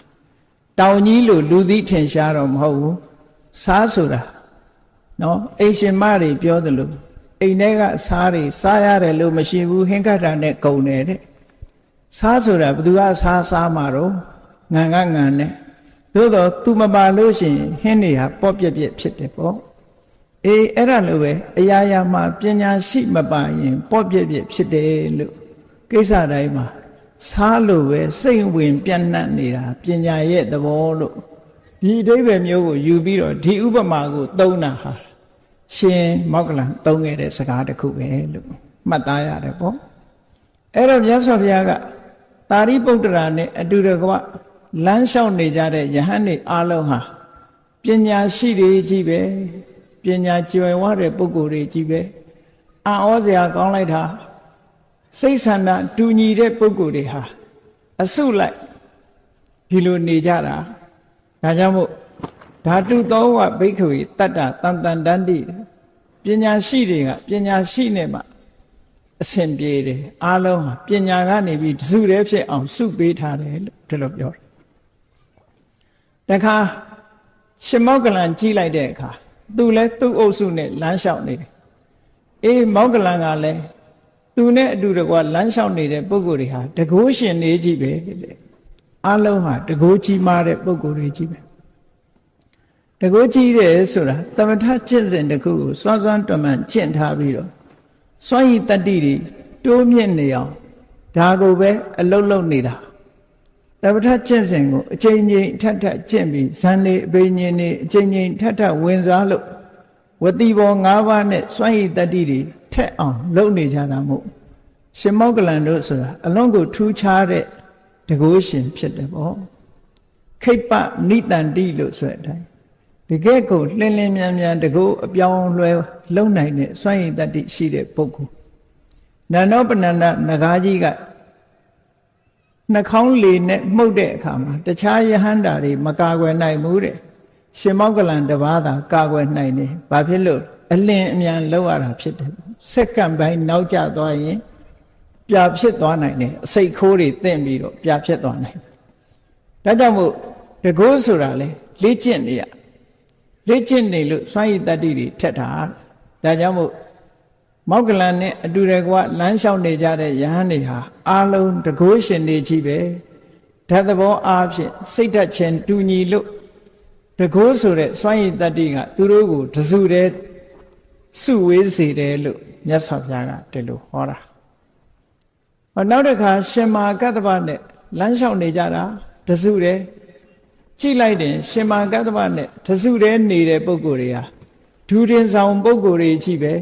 [SPEAKER 1] တောင်ကြီးလို့လူသိထင်ရှားတော့မဟုတ်ဘူးစားဆိုတာ နော်အိမ်ရှင်မတွေပြောသလိုအိမ်ထဲကစားတွေစားရတယ်လို့မရှိဘူးဟင်းခတ်တာနဲ့ကုန်တယ်တဲ့စားဆိုတာဘယ်သူကစားမှာတော့ငံကငံနဲ့သို့တော့ तू မပါလို့ရှိရင်ဟင်းတွေဟာပေါ့ပြက်ပြက်ဖြစ်တယ်ပေါ့အေးအဲ့ဒါလိုပဲအရာရာမှာပညာရှိမပါရင်ပေါ့ပြက်ပြက်ဖြစ်တယ်လို့ကိစ္စတိုင်းမှာစားလို့ပဲစိတ်ဝင်ပြန့်နှံ့နေတာပညာရဲ့သဘောလို့ဒီအဓိပ္ပာယ်မျိုးကိုယူပြီးတော့ဒီဥပမာကိုသုံးတာဟာရှင်မောက္ကလံသုံးခဲ့တဲ့စကားတစ်ခုပဲလို့မှတ်သားရတယ်ပေါ့အဲ့တော့မြတ်စွာဘုရားကသာရိပုတ္တရာနဲ့အတူတကွလမ်းလျှောက်နေကြတဲ့ယဟန်တွေအားလုံးဟာပညာရှိတွေကြီးပဲပညာကျွယ်ဝတဲ့ပုဂ္ဂိုလ်တွေကြီးပဲအံ့ဩစရာကောင်းလိုက်တာစိတ်ဆန္ဒတူညီတဲ့ပုဂ္ဂိုလ်တွေဟာအစုလိုက်ဒီလိုနေကြတာဒါကြောင့်မို့ဓာတုသောဝဘိက္ခဝေတတ္တတန်တန်တန်တိပညာရှိတွေကပညာရှိနေမှအဆင်ပြေတယ်အားလုံးဟာပညာကနေပြီးတစုတည်းဖြစ်အောင်စုပေးထားတယ်လို့ဒီလိုပြောတယ်တခါရှင်မောက္ကလံကြီးလိုက်တဲ့အခါသူလည်းသူ့အုပ်စုနဲ့လမ်းလျှောက်နေတယ်အေးမောက္ကလံကလည်းသူနဲ့အတူတကွလမ်းလျှောက်နေတဲ့ပုဂ္ဂိုလ်တွေဟာတကိုးရှင်နေကြီးပဲတဲ့အားလုံးဟာတကိုးကြီးမားတဲ့ပုဂ္ဂိုလ်တွေကြီးပဲတကိုးကြီးတယ်ဆိုတာသမထကျင့်စဉ်တစ်ခုကိုစွမ်းစွမ်းတမန်ကျင့်ထားပြီးတော့စွမ်းရည်တတ္တိတွေတိုးမြင့်နေအောင်ဒါကိုပဲအလုံးလုံးနေတာသမထကျင့်စဉ်ကိုအချိန်ချင်းထပ်ထပ်ကျင့်ပြီးဇန်နေအပိညင်နေအချိန်ချင်းထပ်ထပ်ဝင်စားလို့ဝတိဘော၅ပါးနဲ့စွမ်းရည်တတ္တိတွေထက်အောင်လုပ်နေကြတာမို့ရှင်မောက္ကလံတို့ဆိုတာအလုံးကိုထူးခြားတဲ့တကိုးရှင်ဖြစ်တယ်ပေါ့ခိပ္ပနိတန္တိလို့ဆိုတဲ့အတိုင်းတကယ့်ကိုလင်းလင်းမြန်မြန်တကိုးအပြောင်းလွှဲလုံနိုင်တဲ့စွမ်းရည်တတ္တိရှိတဲ့ပုဂ္ဂိုလ်နန္ဒောပနန္ဒနဂါးကြီးကနှာခေါင်းလေနဲ့မှုတ်တဲ့အခါမှာတခြားယဟန္တာတွေမကာကွယ်နိုင်ဘူးတဲ့ရှင်မောက္ကလံတပါးသာကာကွယ်နိုင်တယ်ဘာဖြစ်လို့အလင်းအမြန်လောက်ရတာဖြစ်တယ်စက္ကန့်ပိုင်းနောက်ကျသွားရင်ပြာဖြစ်သွားနိုင်တယ်အစိတ်ခိုးတွေတင့်ပြီးတော့ပြာဖြစ်သွားနိုင်တယ်ဒါကြောင့်မို့တကိုးဆိုတာလေလေ့ကျင့်နေရလေ့ကျင့်နေလို့စွမ်းရည်တတ္တိတွေထက်တာဒါကြောင့်မို့မောက္ကလံနဲ့အတူတကွလမ်းလျှောက်နေကြတဲ့ယဟန်တွေဟာအားလုံးတကိုးရှင်တွေကြီးပဲဓာတ်သဘောအားဖြင့်စိတ်ဓာတ်ချင်းတူညီလို့တကိုးဆိုတဲ့စွမ်းရည်တတ္တိကသူတို့ကိုတစုတည်းစုဝေးစေတယ်လို့မြတ်စွာဘုရားကဒီလိုဟောတာနောက်တစ်ခါရှင်မာကတ္တဗနဲ့လမ်းလျှောက်နေကြတာတစုတည်းကြည့်လိုက်တယ်ရှင်မာကတ္တဗနဲ့တစုတည်းနေတဲ့ပုဂ္ဂိုလ်တွေဟာဒူတင်ဆောင်ပုဂ္ဂိုလ်တွေကြီးပဲ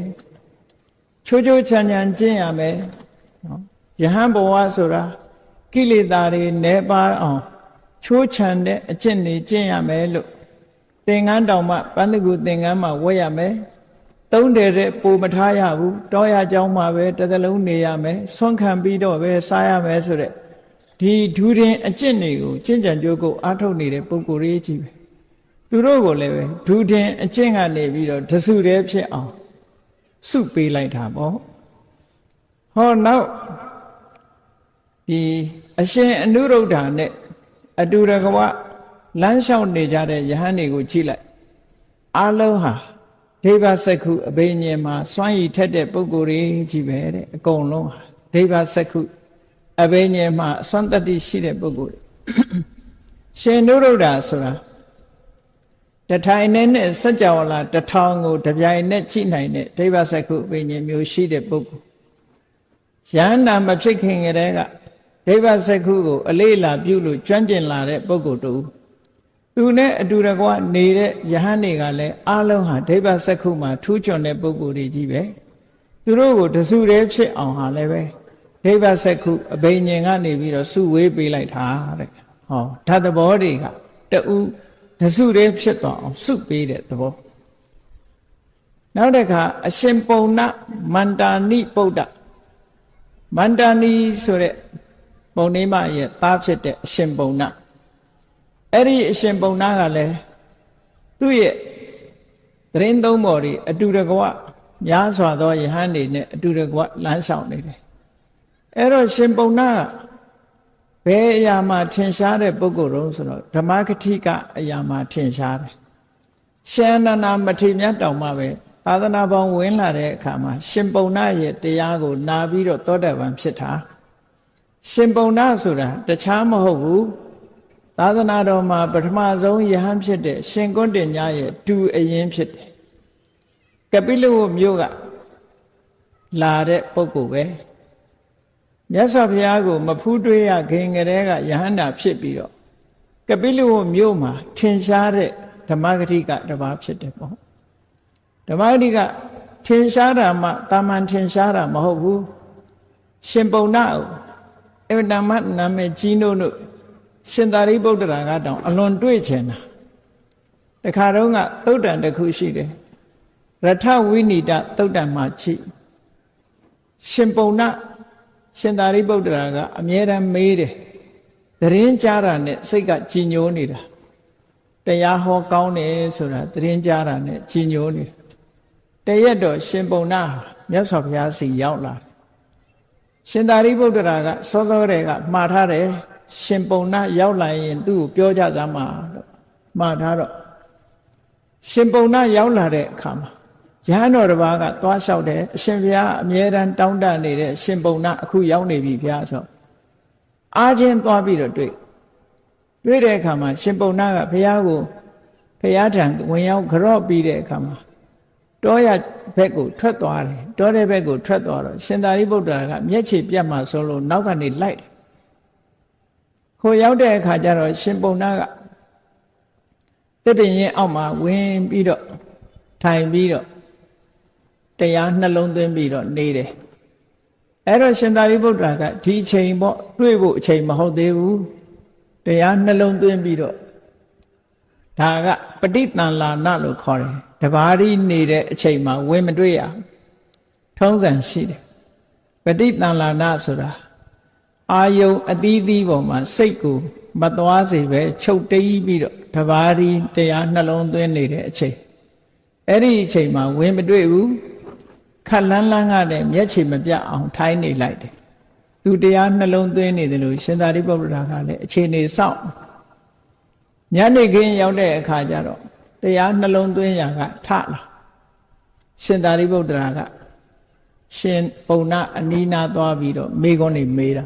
[SPEAKER 1] ချိုးချိုးချမ်းချမ်းကျင့်ရမယ်နော်ယဟန်ဘဝဆိုတာကိလေသာတွေနည်းပါးအောင်ချိုးချမ်းတဲ့အကျင့်တွေကျင့်ရမယ်လို့သင်္ကန်းတောင်မှပန္နကုသင်္ကန်းမှဝတ်ရမယ်သုံးတယ်တဲ့ပိုမထားရဘူးတောရเจ้าမှာပဲတစ်သလုံးနေရမယ်ဆွမ်းခံပြီးတော့ပဲစားရမယ်ဆိုတဲ့ဒီဒူရင်အကျင့်တွေကိုကျင့်ကြံကြိုးကိုအားထုတ်နေတဲ့ပုဂ္ဂိုလ်တွေကြီးပဲသူတို့ကိုလည်းပဲဒူရင်အကျင့်ကနေပြီးတော့တစုတည်းဖြစ်အောင်စုပေးလိုက်တာပေါ့ဟောနောက်ဒီအရှင်အနုရုဒ္ဓာနဲ့အတူတကွလမ်းလျှောက်နေကြတဲ့ယဟန်တွေကိုကြည့်လိုက်အားလုံးဟာဒိဗ္ဗစက္ခုအဘိညာဉ်မှာစွမ်းရည်ထက်တဲ့ပုဂ္ဂိုလ်တွေကြီးပဲတဲ့အကုန်လုံးဟာဒိဗ္ဗစက္ခုအဘိညာဉ်မှာအစွမ်းတတ္တိရှိတဲ့ပုဂ္ဂိုလ်တွေရှင်နုရုဒ္ဓာဆိုတာတထိုင်နဲ့စัจ java လာတစ်ထောင်ကိုတပြိုင်နဲ့ကြည့်နိုင်တဲ့ဒိဗ္ဗစက္ခုအဘိညာဉ်မျိုးရှိတဲ့ပုဂ္ဂိုလ်ယန္တာမဖြစ်ခင်ကတည်းကဒိဗ္ဗစက္ခုကိုအလေးလာပြုလို့ကျွမ်းကျင်လာတဲ့ပုဂ္ဂိုလ်တူသူနဲ့အတူတကွနေတဲ့ယဟန်တွေကလည်းအားလုံးဟာဒိဗ္ဗစက္ခုမှာထူးချွန်တဲ့ပုဂ္ဂိုလ်တွေကြီးပဲသူတို့ကိုတစုတည်းဖြစ်အောင်ဟာလည်းပဲဒိဗ္ဗစက္ခုအဘိညာဉ်ကနေပြီးတော့စုဝေးပေးလိုက်တာတဲ့ဟောဓာတ်သဘောတွေကတူတစုတည်းဖြစ်သွားအောင်စုပေးတဲ့သဘောနောက်တစ်ခါအရှင်ပုံနမန္တာနိပုဒ္ဒမန္တာနိဆိုတဲ့ပုံနေမရဲ့သားဖြစ်တဲ့အရှင်ပုံနအဲ့ဒီအရှင်ပုံနာကလည်းသူ့ရဲ့သတင်းသုံးပေါ်တွေအတူတကွများစွာသောယဟန်တွေနဲ့အတူတကွလမ်းဆောင်နေတယ်အဲ့တော့ရှင်ပုံနာကဘယ်အရာမှာထင်ရှားတဲ့ပုဂ္ဂိုလ်တုံးဆိုတော့ဓမ္မကတိကအရာမှာထင်ရှားတယ် ရှင်အနန္ဒာမထေရမြတ်တောင်မှပဲသာသနာပေါင်းဝင်လာတဲ့အခါမှာရှင်ပုံနာရဲ့တရားကိုနာပြီးတော့သောတာပန်ဖြစ်တာရှင်ပုံနာဆိုတာတခြားမဟုတ်ဘူးသာသနာတော်မှာပထမဆုံးယဟန်ဖြစ်တဲ့ရှင်ကွန်းတင်ညာရဲ့တူအရင်ဖြစ်တယ်ကပိလဝမြို့ကလာတဲ့ပုဂ္ဂိုလ်ပဲမြတ်စွာဘုရားကိုမဖူးတွေးရခင်ကလေးကယဟန္တာဖြစ်ပြီးတော့ကပိလဝမြို့မှာထင်ရှားတဲ့ဓမ္မဂတိကတပါးဖြစ်တယ်ပေါ့ဓမ္မဂတိကထင်ရှားတာမှတာမန်ထင်ရှားတာမဟုတ်ဘူးရှင်ပုံနာကိုအဝတ္တမနာမည်ကြီးနို့ရှင်သာရိပုတ္တရာကတောင်အလွန်တွေ့ချင်တာတခါတော့ကသုတ်တန်တစ်ခုရှိတယ်ရထဝိနိဒသုတ်တန်မှာချိရှင်ပုံနာရှင်သာရိပုတ္တရာကအမြဲတမ်းမေးတယ်သတင်းကြားတာနဲ့စိတ်ကကြည်ညိုနေတာတရားဟောကောင်းတယ်ဆိုတာသတင်းကြားတာနဲ့ကြည်ညိုနေတရက်တော့ရှင်ပုံနာမြတ်စွာဘုရားစီရောက်လာရှင်သာရိပုတ္တရာကစောစောတည်းကမှားထားတယ်ရှင်ပုံနာရောက်လာရင်သူ့ကိုပြောကြစမ်းပါလို့မှားထားတော့ရှင်ပုံနာရောက်လာတဲ့အခါမှာရဟန်းတော်တစ်ပါးကသွားလျှောက်တယ်အရှင်ဘုရားအမြဲတမ်းတောင်းတနေတဲ့ရှင်ပုံနာအခုရောက်နေပြီဘုရားဆိုအားချင်းသွားပြီးတော့တွေ့တဲ့အခါမှာရှင်ပုံနာကဘုရားကိုဘုရားထံဝင်ရောက်ကြော့ပြီးတဲ့အခါမှာတောရဘက်ကိုထွက်သွားတယ်တောတဲ့ဘက်ကိုထွက်သွားတော့ရှင်သာရိပုတ္တရာကမျက်ခြေပြတ်မှဆိုလို့နောက်ကနေလိုက်တယ်ခိုရောက်တဲ့အခါကျတော့ရှင်ပုံနာကတစ်ပင်ရင်အောက်မှာဝင်ပြီးတော့ထိုင်ပြီးတော့တရားနှလုံးသွင်းပြီးတော့နေတယ်အဲ့တော့ရှင်သာရိပုတ္တရာကဒီအချိန်ပေါ့တွေ့ဖို့အချိန်မဟုတ်သေးဘူးတရားနှလုံးသွင်းပြီးတော့ဒါကပဋိသန္လာနလို့ခေါ်တယ်တဘာရီနေတဲ့အချိန်မှာဝင်မတွေ့ရထုံးစံရှိတယ်ပဋိသန္လာနဆိုတာအာယုံအသီးသီးပေါ်မှာစိတ်ကိုမသွားစေပဲချုပ်တိပ်ပြီးတော့တဘာရီတရားနှလုံးသွင်းနေတဲ့အချိန်အဲ့ဒီအချိန်မှာဝင်မတွေ့ဘူးခက်လန်းလန်းကလည်းမျက်ခြေမပြတ်အောင်ထိုင်းနေလိုက်တယ်သူတရားနှလုံးသွင်းနေတယ်လို့ရှင်သာရိပုတ္တရာကလည်းအခြေအနေစောင့်ညနေခင်းရောက်တဲ့အခါကျတော့တရားနှလုံးသွင်းရာကထလာရှင်သာရိပုတ္တရာကရှင်ပုံနာအနီးနားသွားပြီးတော့မေးခွန်းတွေမေးတာ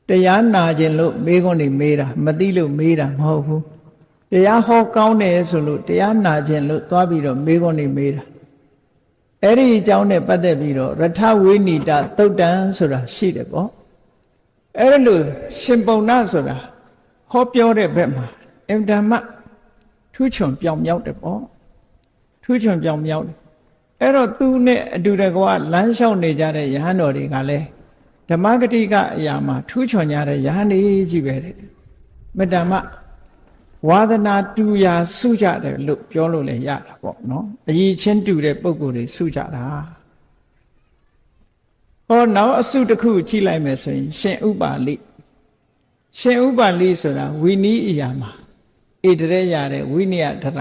[SPEAKER 1] တရားနာခြင်းလို့မေးခွန်းတွေမေးတာမသိလို့မေးတာမဟုတ်ဘူးတရားဟောကောင်းတယ်ဆိုလို့တရားနာခြင်းလို့သွားပြီးတော့မေးခွန်းတွေမေးတာအဲ့ဒီအကြောင်းနဲ့ပတ်သက်ပြီးတော့ရထဝိနိဒသုတ်တံဆိုတာရှိတယ်ပေါ့အဲ့လိုရှင်ပုံနာဆိုတာဟောပြောတဲ့ဘက်မှာအင်ဓမ္မထူးချွန်ပြောင်မြောက်တယ်ပေါ့ထူးချွန်ပြောင်မြောက်တယ်အဲ့တော့သူနဲ့အတူတကွာလမ်းလျှောက်နေကြတဲ့ယဟန်တော်တွေကလည်းဓမ္မဂတိကအရာမှာထူးချွန်ကြတဲ့ယဟန်တွေကြီးပဲတဲ့မေတ္တာမဝါဒနာတူရာစုကြတယ်လို့ပြောလို့လည်းရတာပေါ့နော်အရေးချင်းတူတဲ့ပုံကိုယ်တွေစုကြတာဟောနောက်အစုတစ်ခုကြည့်လိုက်မယ်ဆိုရင်ရှင်ဥပါလိဆိုတာဝီနီးအရာမှာဣတရေရတဲ့ဝိနည်းဒရ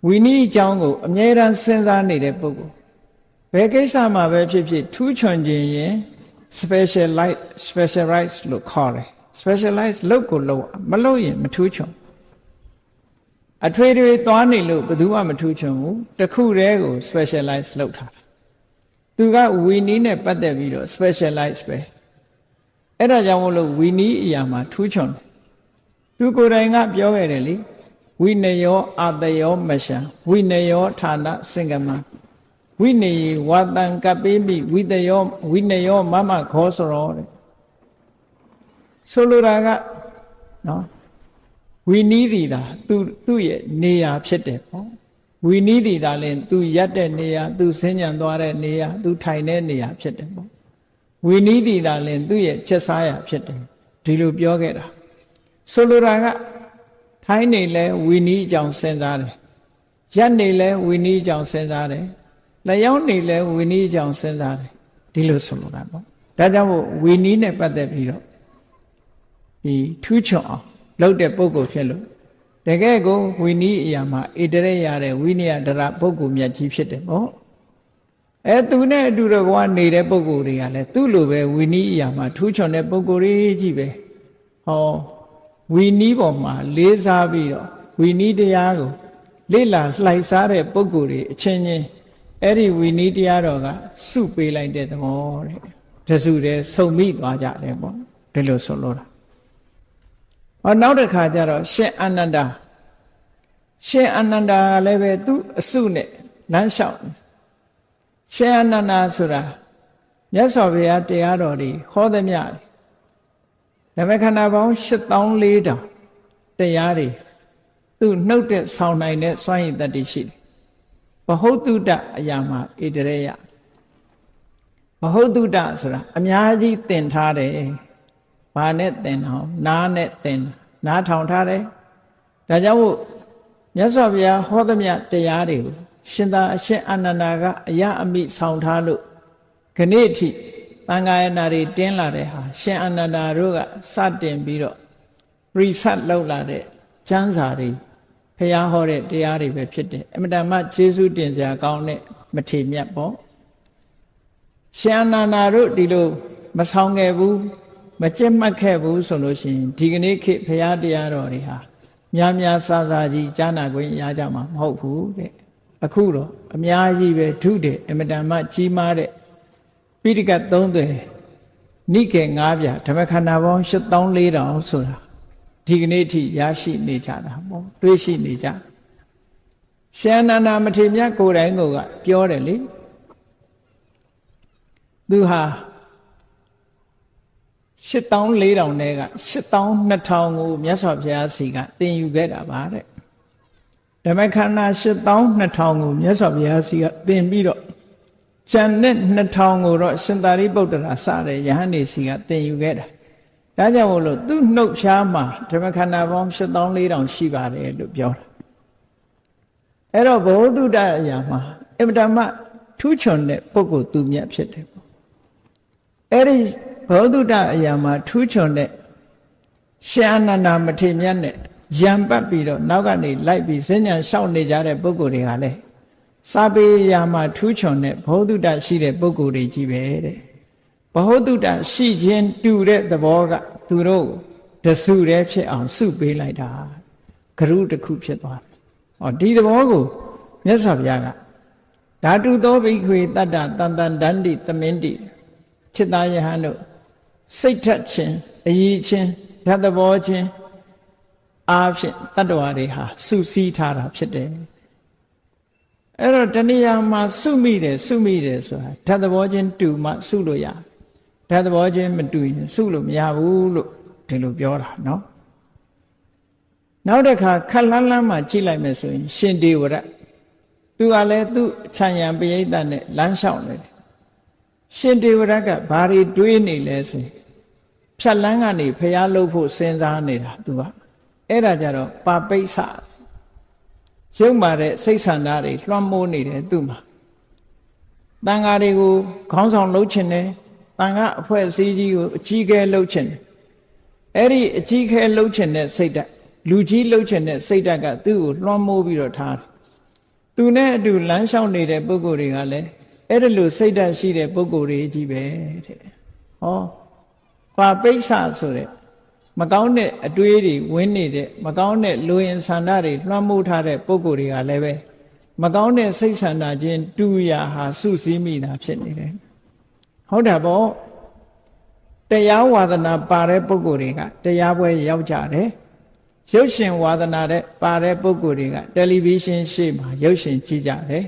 [SPEAKER 1] ဝီနီးအကြောင်းကိုအမြဲတမ်းစဉ်းစားနေတဲ့ပုဂ္ဂိုလ်ဘယ်ကိစ္စမှာပဲဖြစ်ဖြစ်ထူးချွန်ခြင်းရင် specialize လို့ခေါ်တယ်specialize လုပ်ကိုလုပ်မလုပ်ရင်မထူးချွန်အထွေထွေသွားနေလို့ဘယ်သူမှမထူးချွန်ဘူးတခုတည်းကို specialize လုပ်ထားတာသူကဝီနီးနဲ့ပတ်သက်ပြီးတော့ specialize ပဲအဲ့ဒါကြောင့်မို့လို့ဝီနီးအရာမှာထူးချွန်တယ်သူကိုယ်တိုင်ကပြောခဲ့တယ်လေဝိနယောအာတယောမရှံဝိနယောဌာနစင်္ကမဝိနေဝါတံကပိမိဝိနယောမမခောစရောတဲ့ဆိုလိုတာကနော်ဝီနီးသည်သာသူ့ရဲ့နေရာဖြစ်တယ်ပေါ့ဝီနီးသည်သာလည်းသူရက်တဲ့နေရာသူဆင်းညံသွားတဲ့နေရာသူထိုင်တဲ့နေရာဖြစ်တယ်ပေါ့ဝီနီးသည်သာလည်းသူ့ရဲ့ချက်စားရာဖြစ်တယ်ဒီလိုပြောခဲ့တာဆိုလိုတာကထိုင်းနေလဲဝီနီးအကြောင်းစဉ်းစားတယ်ရက်နေလဲဝီနီးအကြောင်းစဉ်းစားတယ်လျောင်းနေလဲဝီနီးအကြောင်းစဉ်းစားတယ်ဒီလိုဆိုလိုတာပေါ့ဒါကြောင့်မို့ဝီနီးနဲ့ပတ်သက်ပြီးတော့ဒီထူးချွန်အောင်လုပ်တဲ့ပုဂ္ဂိုလ်ဖြစ်လို့တကယ်ကိုဝီနီးအရာမှာဣတရေရတဲ့ဝိနည်းဒရပုဂ္ဂိုလ်မြတ်ကြီးဖြစ်တယ်ပေါ့သူနဲ့အတူတကွာနေတဲ့ပုဂ္ဂိုလ်တွေကလည်းသူ့လိုပဲဝီနီးအရာမှာထူးချွန်တဲ့ပုဂ္ဂိုလ်ကြီးပဲဟောဝီနီးပေါ်မှာလေးစားပြီးတော့ ဝီနီးတရားကိုလေ့လာလှိုက်စားတဲ့ပုဂ္ဂိုလ်တွေအချင်းချင်းအဲ့ဒီဝီနီးတရားတော်ကစုပေးလိုက်တဲ့သဘောတဲ့တစုတည်းစုံမိသွားကြတယ်ပေါ့ဒီလိုဆိုလို့တာနောက်တစ်ခါကျတော့ရှင်အာနန္ဒာလည်းပဲသူ့အစုနဲ့လမ်းလျှောက်ရှင်အာနန္ဒာဆိုတာမြတ်စွာဘုရားတရားတော်တွေဟောသမျှဓမ္မခန္ဓာပေါင်း8400တရားတွေသူနှုတ်တဲ့ဆောင်းနိုင်တဲ့စွမ်းရည်တတ္တိရှိတယ်ဘဟုတုတအရာမှာဣတရေယဘဟုတုတဆိုတာအများကြီးသင်ထားတယ်ဘာနဲ့သင်အောင်နားနဲ့သင်နားထောင်ထားတယ်ဒါကြောင့်မို့မြတ်စွာဘုရားဟောသမျှတရားတွေကိုရှင်သာအရှင်အာနန္ဒာကအယအမိဆောင်ထားလို့ခဏိအထိသံဃာယနာတွေတင်းလာတဲ့ဟာရှင်အာနန္ဒာတို့ကစတင်ပြီးတော့ research လုပ်လာတဲ့ကျမ်းစာတွေဘုရားဟောတဲ့တရားတွေပဲဖြစ်တယ်အမြဲတမ်းကျေးဇူးတင်စရာကောင်းတဲ့မထေမြတ်ပေါ့ရှင်အာနန္ဒာတို့ဒီလိုမဆောင်ခဲ့ဘူးမကြက်မှတ်ခဲ့ဘူးဆိုလို့ရှိရင်ဒီကနေ့ခေတ်ဘုရားတရားတော်တွေဟာများများဆဆကြီးကြားနာခွင့်ရကြမှာမဟုတ်ဘူးတဲ့အခုတော့အများကြီးပဲထုတယ်အမြဲတမ်းကြီးမားတဲ့ပိဋကတ်3သွယ်နိကေ9ပြဓမ္မခန္ဓာပေါင်း8400ဆိုတာဒီကနေ့အထိရရှိနေကြတာပေါ့တွေးရှိနေကြရှင်အာနန္ဒာမထေရမြတ်ကိုယ်တိုင်ကပြောတယ်လေသူဟာ8400နဲ့က82,000ကိုမြတ်စွာဘုရားစီကသင်ယူခဲ့တာပါတဲ့ဓမ္မခန္ဓာ82,000ကိုမြတ်စွာဘုရားစီကသင်ပြီးတော့ကျန်တဲ့2000ကိုတော့ရှင်သာရိပုတ္တရာစတဲ့ယဟန်နေစီကသင်ယူခဲ့တာဒါကြောင့်မို့လို့သူ့နှုတ်ဖြားမှာဓမ္မခန္ဓာပေါင်း8400ရှိပါတယ်လို့ပြောတာအဲ့တော့ဘဝတုတ္တအရာမှာအမတမထူးချွန်တဲ့ပုဂ္ဂိုလ်သူမြတ်ဖြစ်တယ်ပေါ့အဲ့ဒီဘဝတုတ္တအရာမှာထူးချွန်တဲ့ရှင်အာနန္ဒာမထေရမြတ်နဲ့ရံပတ်ပြီးတော့နောက်ကနေလိုက်ပြီးဈဉ္ဉံလျှောက်နေကြတဲ့ပုဂ္ဂိုလ်တွေကလည်းစာပေရာမှာထူးချွန်တဲ့ဘဝတုတ္တရှိတဲ့ပုဂ္ဂိုလ်တွေကြီးပဲတဲ့ဘဝတုတ္တရှိခြင်းတူတဲ့သဘောကသူတို့တစုတည်းဖြစ်အောင်စုပေးလိုက်တာဂရုတစ်ခုဖြစ်သွားတယ်။ဟောဒီသဘောကိုမြတ်စွာဘုရားကဓာတုသောဘိက္ခွေတတ္တတန်တန်ဒန္တိသမင်းတိจิตายဟန်တို့စိတ်ထက်ခြင်းအည်ခြင်းဓာတ်သဘောခြင်းအားဖြင့်တတ္တဝါတွေဟာစုစည်းထားတာဖြစ်တယ်အဲ့တော့တဏှာမှာစုမိတယ်ဆိုတာဓာတ်သဘောချင်းတူမှစုလို့ရဓာတ်သဘောချင်းမတူရင်စုလို့မရဘူးလို့ဒီလိုပြောတာเนาะနောက်တစ်ခါခက်လန်းလန်းမှကြည့်လိုက်မယ်ဆိုရင်ရှင်ဒေဝရသူကလည်းသူ့ခြံရံပရိသတ်နဲ့လမ်းလျှောက်နေတယ်ရှင်ဒေဝရကဘာတွေတွေးနေလဲဆိုရင်ဖြတ်လန်းကနေဖျားလုပ်ဖို့စဉ်းစားနေတာသူကအဲ့ဒါကြတော့ပါပိဿရုပ်မာတဲ့စိတ်ဆန္ဒတွေလွှမ်းမိုးနေတယ်သူ့မှာတန်ဃာတွေကိုခေါင်းဆောင်လုပ်ချင်တယ်တန်ဃာအဖွဲ့အစည်းကြီးကိုအကြီးအကဲလုပ်ချင်တယ်အဲ့ဒီအကြီးအကဲလုပ်ချင်တဲ့စိတ်ဓာတ်လူကြီးလုပ်ချင်တဲ့စိတ်ဓာတ်ကသူ့ကိုလွှမ်းမိုးပြီးတော့ထားတယ်သူနဲ့အတူလမ်းလျှောက်နေတဲ့ပုဂ္ဂိုလ်တွေကလည်းအဲ့ဒီလိုစိတ်ဓာတ်ရှိတဲ့ပုဂ္ဂိုလ်တွေကြီးပဲတဲ့ဟောပါပိဿဆိုတဲ့မကောင်းတဲ့အတွေးတွေဝင်နေတဲ့မကောင်းတဲ့လူရင်ဆန္ဒတွေလွှမ်းမိုးထားတဲ့ပုဂ္ဂိုလ်တွေကလည်းပဲမကောင်းတဲ့စိတ်ဆန္ဒချင်းတူရာဟာစုစည်းမိတာဖြစ်နေတယ်ဟုတ်တာပေါ့တရားဝါဒနာပါတဲ့ပုဂ္ဂိုလ်တွေကတရားပွဲရောက်ကြတယ်ရုပ်ရှင်ဝါဒနာတဲ့ပါတဲ့ပုဂ္ဂိုလ်တွေကတယ်လီဗီရှင်းရှေ့မှာရုပ်ရှင်ကြည့်ကြတယ်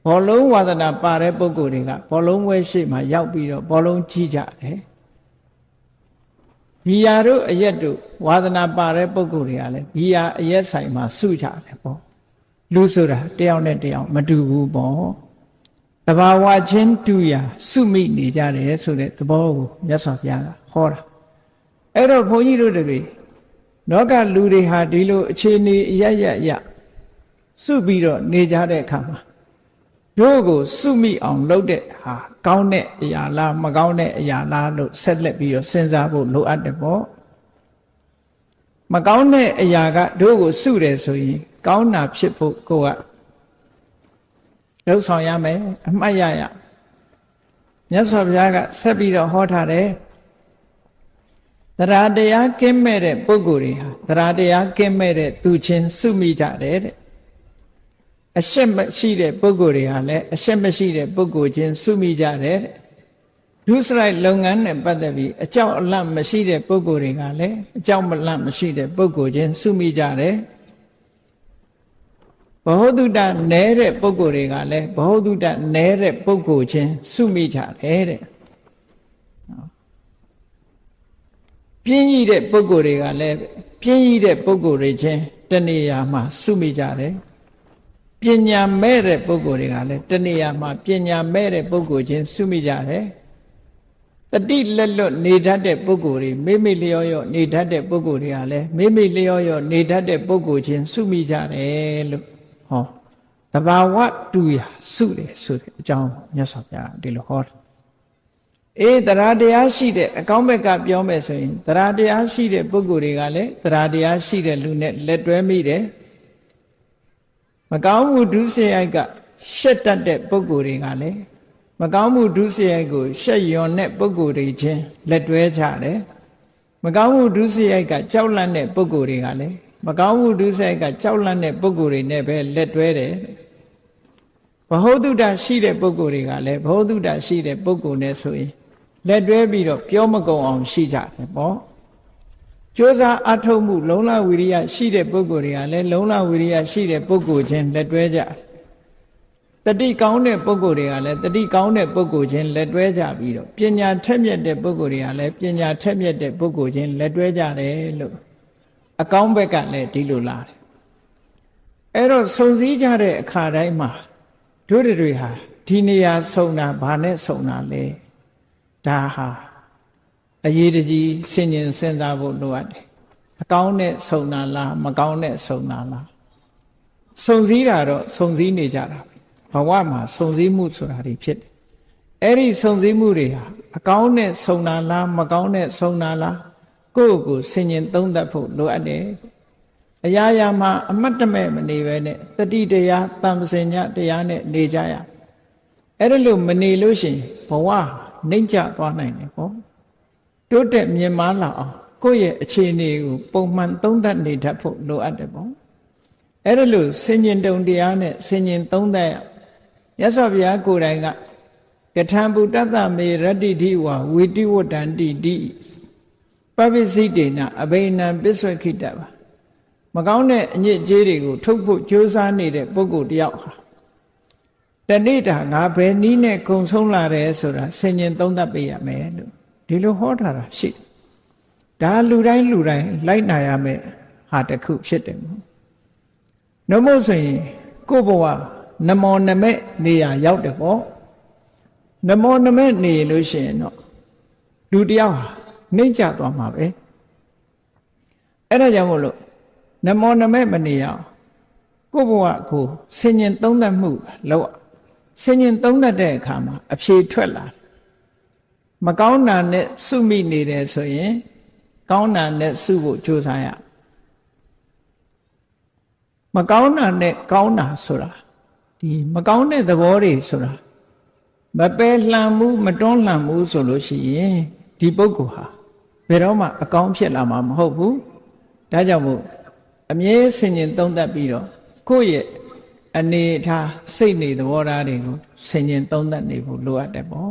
[SPEAKER 1] ဘောလုံးဝါဒနာပါတဲ့ပုဂ္ဂိုလ်တွေကဘောလုံးပွဲရှေ့မှာရောက်ပြီးတော့ဘောလုံးကြည့်ကြတယ်ဘီယာတို့အရက်တို့ဝါဒနာပါတဲ့ပုဂ္ဂိုလ်တွေကလည်းဘီယာအရက်ဆိုင်မှာစုကြတယ်ပေါ့လူဆိုတာတယောက်နဲ့တယောက်မတူဘူးပေါ့တဘာဝချင်းတူရာစုမိနေကြတယ်ဆိုတဲ့သဘောကိုမြတ်စွာဘုရားကဟောတာအဲ့တော့ဘုန်းကြီးတို့တွေလောကလူတွေဟာဒီလိုအခြေအနေအရစုပြီးတော့နေကြတဲ့အခါမှာတို့ကိုစုမိအောင်လုပ်တဲ့ဟာကောင်းတဲ့အရာလားမကောင်းတဲ့အရာလားလို့ဆက်လက်ပြီးတော့စဉ်းစားဖို့လိုအပ်တယ်ပေါ့မကောင်းတဲ့အရာကတို့ကိုစုတယ်ဆိုရင်ကောင်းတာဖြစ်ဖို့ကိုကလှုပ်ဆောင်ရမယ်အမှတ်ရမြတ်စွာဘုရားကဆက်ပြီးတော့ဟောထားတယ် တရားတရားကင်းမဲ့တဲ့ပုဂ္ဂိုလ်တွေဟာတရားတရားကင်းမဲ့တဲ့သူချင်းစုမိကြတယ်တဲ့အရှက်မရှိတဲ့ပုဂ္ဂိုလ်တွေဟာလည်းအရှက်မရှိတဲ့ပုဂ္ဂိုလ်ချင်းစုမိကြတယ်တဲ့ဒုစရိုက်လုပ်ငန်းနဲ့ပတ်သက်ပြီးအကြောက်အလန့်မရှိတဲ့ပုဂ္ဂိုလ်တွေကလည်းအကြောက်မလန့်မရှိတဲ့ပုဂ္ဂိုလ်ချင်းစုမိကြတယ်ဘဟုတုတနဲတဲ့ပုဂ္ဂိုလ်တွေကလည်းဘဟုတုတနဲတဲ့ပုဂ္ဂိုလ်ချင်းစုမိကြတယ်တဲ့ပြင်းကြီးတဲ့ပုဂ္ဂိုလ်တွေကလည်းပြင်းကြီးတဲ့ပုဂ္ဂိုလ်တွေချင်းတဏှာမှာစုမိကြတယ်ပညာမဲ့တဲ့ပုဂ္ဂိုလ်တွေကလည်းတဏှာမှာပညာမဲ့တဲ့ပုဂ္ဂိုလ်ချင်းစုမိကြတယ်တတိလက်လွတ်နေတတ်တဲ့ပုဂ္ဂိုလ်တွေမိမိလျော်ရော့နေတတ်တဲ့ပုဂ္ဂိုလ်တွေကလည်းမိမိလျော်ရော့နေတတ်တဲ့ပုဂ္ဂိုလ်ချင်းစုမိကြတယ်လို့ဟောတဘာဝတူရာစုတယ်ဆိုတဲ့အကြောင်းမြတ်စွာဘုရားဒီလိုဟောတယ်တရားတရားရှိတဲ့အကောင်းဘက်ကပြောမယ်ဆိုရင်တရားတရားရှိတဲ့ပုဂ္ဂိုလ်တွေကလည်းတရားတရားရှိတဲ့လူနဲ့လက်တွဲမိတယ်မကောင်းမှုဒုစရိုက်ကရှက်တတ်တဲ့ပုဂ္ဂိုလ်တွေကလည်းမကောင်းမှုဒုစရိုက်ကိုရှက်ယွန်တဲ့ပုဂ္ဂိုလ်တွေချင်းလက်တွဲကြတယ်မကောင်းမှုဒုစရိုက်ကကြောက်လန့်တဲ့ပုဂ္ဂိုလ်တွေကလည်းမကောင်းမှုဒုစရိုက်ကကြောက်လန့်တဲ့ပုဂ္ဂိုလ်တွေနဲ့ပဲလက်တွဲတယ်ဘဟုတုတရှိတဲ့ပုဂ္ဂိုလ်တွေကလည်းဘဟုတုတရှိတဲ့ပုဂ္ဂိုလ်နဲ့ဆိုရင်လက်တွဲပြီးတော့ပြောမကုန်အောင်ရှိကြတယ်ပေါ့ကြိုးစားအထုတ်မှုလုံလဝိရိယရှိတဲ့ပုဂ္ဂိုလ်တွေကလည်းလုံလဝိရိယရှိတဲ့ပုဂ္ဂိုလ်ချင်းလက်တွဲကြတတိကောင်းတဲ့ပုဂ္ဂိုလ်တွေကလည်းတတိကောင်းတဲ့ပုဂ္ဂိုလ်ချင်းလက်တွဲကြပြီးတော့ပညာထက်မြက်တဲ့ပုဂ္ဂိုလ်တွေကလည်းပညာထက်မြက်တဲ့ပုဂ္ဂိုလ်ချင်းလက်တွဲကြတယ်လို့အကောင်းဘက်ကလည်းဒီလိုလာတယ်အဲ့တော့စုံစည်းကြတဲ့အခါတိုင်းမှာတို့တွေဟာဒီနေရာဆုံတာဘာနဲ့ဆုံတာလဲဒါဟာအရေးတကြီးစဉ်းကျင်စဉ်းစားဖို့လိုအပ်တယ်အကောင်းနဲ့ဆုံတာလားမကောင်းနဲ့ဆုံတာလားစုံစည်းတာတော့စုံစည်းနေကြတာဘဝမှာစုံစည်းမှုဆိုတာတွေဖြစ်တယ်အဲ့ဒီစုံစည်းမှုတွေဟာအကောင်းနဲ့ဆုံတာလားမကောင်းနဲ့ဆုံတာလားကိုယ့်ကိုစဉ်းကျင်သုံးသပ်ဖို့လိုအပ်တယ်အရာရာမှာအမတ်တမဲ့မနေပဲနဲ့တတိတရားတမ္ပစင်ညတရားနဲ့နေကြရအဲ့ဒါလို့မနေလို့ရှိရင်ဘဝနှိမ့်ကျသွားနိုင်တယ်ပေါ့တိုးတက်မြင်မာလာအောင်ကိုယ့်ရဲ့အခြေအနေကိုပုံမှန်သုံးသပ်နေတတ်ဖို့လိုအပ်တယ်ပေါ့အဲ့ဒါလို့ဆင်ញင်တုံတရားနဲ့ဆင်ញင်သုံးသပ်ရမြတ်စွာဘုရားကိုယ်တိုင်ကကထံဗုဒ္ဓတမေရတ္တိတိဝဝေတိဝတ္တန္တိတိပပ္ပစိတေနအဘိနံပစ္ဆွခိတပါမကောင်းတဲ့အညစ်အကြေးတွေကိုထုတ်ဖို့ကြိုးစားနေတဲ့ပုဂ္ဂိုလ်တယောက်ဟာတနေ့တာငါဘယ်နည်းနဲ့ကုံဆုံးလာတယ်ဆိုတာဆင်ញင်သုံးသပ်ပေးရမယ်လို့ဒီလိုဟောထားတာရှိဒါလူတိုင်းလိုက်နာရမယ်ဟာတစ်ခုဖြစ်တယ်မို့နှမို့ဆိုရင်ကိုယ့်ဘဝနမောနမဲ့နေရာရောက်တယ်ပေါ့နမောနမဲ့နေလို့ရှိရင်တော့လူတယောက်ဟာနှိမ့်ကျသွားမှာပဲအဲ့ဒါကြောင့်မို့လို့နမောနမဲ့မနေရအောင်ကိုယ့်ဘဝကိုဆင်ញင်သုံးသပ်မှုလောက်ဆင်ញင်သုံးသပ်တဲ့အခါမှာအဖြေထွက်လာမကောင်းတာနဲ့စုမိနေတယ်ဆိုရင်ကောင်းတာနဲ့စုဖို့ကြိုးစားရမကောင်းတာနဲ့ကောင်းတာဆိုတာဒီမကောင်းတဲ့သဘောတွေဆိုတာမပယ်လှန်မှုမတွန်းလှန်မှုဆိုလို့ရှိရင်ဒီပုဂ္ဂိုလ်ဟာဘယ်တော့မှအကောင်းဖြစ်လာမှာမဟုတ်ဘူးဒါကြောင့်မို့အမြဲဆင်ញင်သုံးသပ်ပြီးတော့ကိုယ့်ရဲ့အနေထားစိတ်နေသဘောထားတွေကိုဆင်ញင်သုံးသပ်နေဖို့လိုအပ်တယ်ပေါ့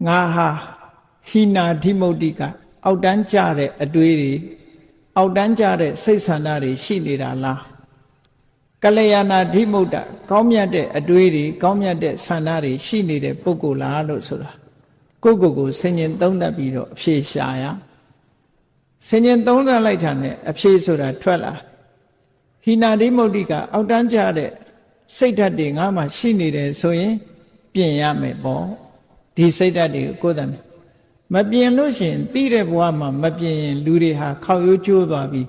[SPEAKER 1] ငါဟာဟိနာဓိမုတ်တိကအောက်တန်းကြတဲ့အတွေးတွေအောက်တန်းကြတဲ့စိတ်ဆန္ဒတွေရှိနေတာလားကလျာဏဓိမုတ်တကောင်းမြတ်တဲ့အတွေးတွေကောင်းမြတ်တဲ့ဆန္ဒတွေရှိနေတဲ့ပုဂ္ဂိုလ်လားလို့ဆိုတာကိုယ့်ကိုယ်ဆင်ញင်သုံးသပ်ပြီးတော့အဖြေရှာရဆင်ញင်သုံးသပ်လိုက်တာနဲ့အဖြေဆိုတာထွက်လာဟိနာဓိမုတ်တိကအောက်တန်းကြတဲ့စိတ်ဓာတ်တွေငါမှရှိနေတယ်ဆိုရင်ပြင်ရမယ်ပေါ့ဒီစိတ်ဓာတ်တွေကိုယ်တည်းမပြင်လို့ရှိရင်သိတဲ့ဘဝမှာမပြင်ရင်လူတွေဟာခောက်ရိုးကျိုးသွားပြီး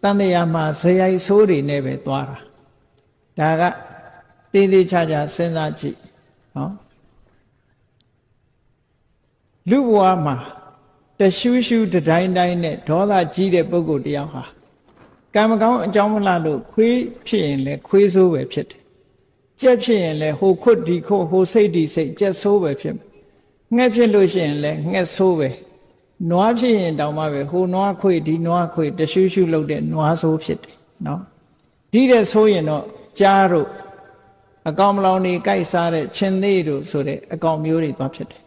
[SPEAKER 1] တန်တရားမှာဇယိုက်ဆိုးတွေနဲ့ပဲသွားတာဒါကသေးသေးချာချာစဉ်းစားကြည့်နော်လူဘဝမှာတရှူးရှူးတတိုင်းတိုင်းနဲ့ဒေါသကြီးတဲ့ပုဂ္ဂိုလ်တယောက်ဟာကံမကောင်းအကြောင်းမလှလို့ခွေးဖြစ်ရင်လည်းခွေးဆိုးပဲဖြစ်တယ်ကြက်ဖြစ်ရင်လည်းဟိုခွတ်ဒီခွတ်ဟိုစိတ်ဒီစိတ်ကြက်ဆိုးပဲဖြစ်ငှက်ဖြစ်လို့ရှိရင်လည်းငှက်ဆိုးပဲ နွားဖြစ်ရင်တောင်မှပဲဟိုနွားခွေဒီနွားခွေတရှူးရှူးလုပ်တဲ့နွားဆိုးဖြစ်တယ်နော်ဒီတဲ့ဆိုရင်တော့ကြားတို့အကောင်မလောင်နေကြိုက်စားတဲ့ချင်းသေးတို့ဆိုတဲ့အကောင်မျိုးတွေသွားဖြစ်တယ်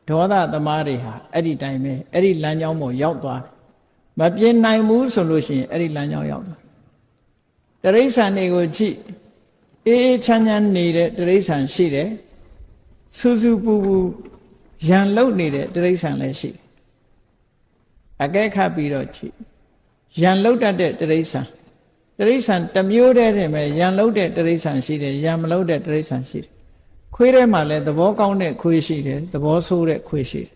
[SPEAKER 1] ဒေါသသမားတွေဟာအဲ့ဒီတိုင်းပဲအဲ့ဒီလမ်းကြောင်းပေါ်ရောက်သွားတယ်မပြင်းနိုင်ဘူးဆိုလို့ရှိရင်အဲ့ဒီလမ်းကြောင်းရောက်သွားတရိษံတွေကိုကြည့်အေးအေးချမ်းချမ်းနေတဲ့တရိษံရှိတယ်စူးစူးပူပူရန်လုံနေတဲ့တရိษံလည်းရှိတယ်အကဲခတ်ပြီးတော့ကြည့်ရန်လုံတတ်တဲ့တရိษံတစ်မျိုးတည်းတည်းပဲရန်လုံတဲ့တရိษံရှိတယ်ရန်မလုံတဲ့တရိษံရှိတယ်ခွေးထဲမှာလည်းသဘောကောင်းတဲ့ခွေးရှိတယ်သဘောဆိုးတဲ့ခွေးရှိတယ်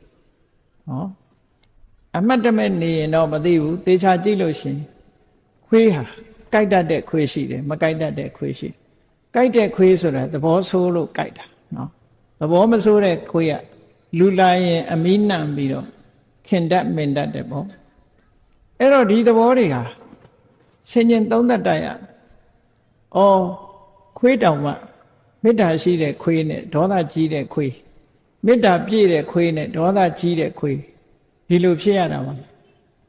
[SPEAKER 1] ဟောအမှတ်တမဲ့နေရင်တော့မသိဘူးသေချာကြည့်လို့ရှိရင်ခွေးဟာကြိုက်တတ်တဲ့ခွေးရှိတယ်မကြိုက်တတ်တဲ့ခွေးရှိတယ်ကြိုက်တဲ့ခွေးဆိုတာသဘောဆိုးလို့ကြိုက်တာနော်သဘောမဆိုးတဲ့ခွေးကလူလာရင်အမီးနှံပြီးတော့ခင်တတ်မင်တတ်တယ်ပေါ့အဲ့တော့ဒီသဘောတွေဟာဆင်ញင်သုံးသပ်တတ်ရအော်ခွေးတောင်မှမေတ္တာရှိတဲ့ခွေးနဲ့ဒေါသကြီးတဲ့ခွေးမေတ္တာပြည့်တဲ့ခွေးနဲ့ဒေါသကြီးတဲ့ခွေးဒီလိုဖြစ်ရတာပါ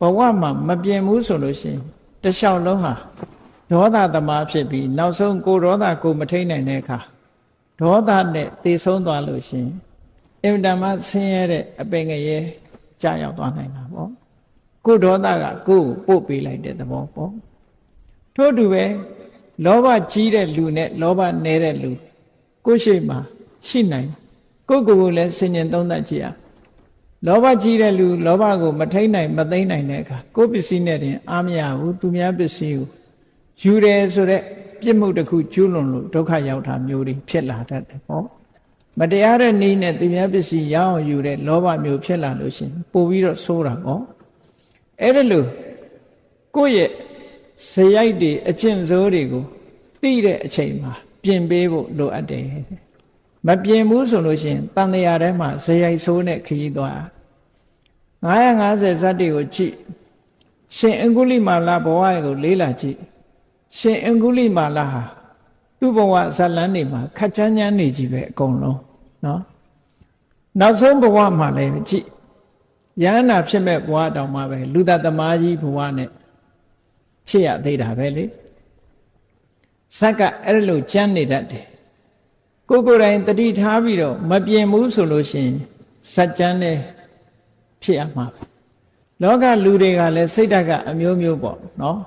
[SPEAKER 1] ဘဝမှာမပြင်းဘူးဆိုလို့ရှိရင်တလျှောက်လုံးဟာဒေါသသမားဖြစ်ပြီးနောက်ဆုံးကိုဒေါသကိုမထိန်နိုင်တဲ့အခါဒေါသနဲ့သေဆုံးသွားလို့ရှိရင်အင်တမဆင်းရဲတဲ့အပင်ငရဲကြာရောက်သွားနိုင်တာပေါ့ကိုဒေါသကကိုယ်ကိုပို့ပေးလိုက်တဲ့သဘောပေါ့ထို့တူပဲလောဘကြီးတဲ့လူနဲ့လောဘနည်းတဲ့လူကိုယ်ရှိမှရှိနိုင်ကိုယ့်ကိုယ်ကိုလည်းဆင်ញင်သုံးသပ်ကြည့်ရလောဘကြီးတဲ့လူလောဘကိုမထိန်နိုင်မသိမ့်နိုင်တဲ့အခါကိုယ်ပစ္စည်းနဲ့တင်အားမရဘူးသူများပစ္စည်းကိုယူတယ်ဆိုတဲ့ပြစ်မှုတစ်ခုကျူးလွန်လို့ဒုက္ခရောက်တာမျိုးတွေဖြစ်လာတတ်တယ်ပေါ့မတရားတဲ့နည်းနဲ့သူများပစ္စည်းရအောင်ယူတဲ့လောဘမျိုးဖြစ်လာလို့ရှိရင်ပို့ပြီးတော့ဆိုးတာပေါ့အဲ့ဒါလို့ကိုယ့်ရဲ့ဇယိုက်တွေအကျင့်စိုးတွေကိုသိတဲ့အချိန်မှာပြင်ပေးဖို့လိုအပ်တယ်မပြင်ဘူးဆိုလို့ရှိရင်တန်တရာထဲမှာဇယိုက်ဆိုးနဲ့ခရီးသွား950ဇတ်တွေကိုကြည့်ရှင်အင်္ဂုလိမာလဘဝကိုလေးလာကြည့်ရှင်အင်္ဂုလိမာလဟာသူ့ဘဝဇလန်းနေမှာခက်ချမ်းချမ်းနေကြည့်ပဲအကုန်လုံးနော်နောက်ဆုံးဘဝမှာလည်းကြည့်ယန္နာဖြစ်မဲ့ဘဝတောင်မှပဲလူသားသမားကြီးဘဝနဲ့ဖြစ်ရသေးတာပဲလေဇက်ကအဲ့လိုကြမ်းနေတတ်တယ်ကိုယ်တိုင်တတိထားပြီးတော့မပြင်းဘူးဆိုလို့ရှိရင်ဇက်ကြမ်းနဲ့ဖြစ်ရမှာပဲလောကလူတွေကလည်းစိတ်ဓာတ်ကအမျိုးမျိုးပေါ့နော်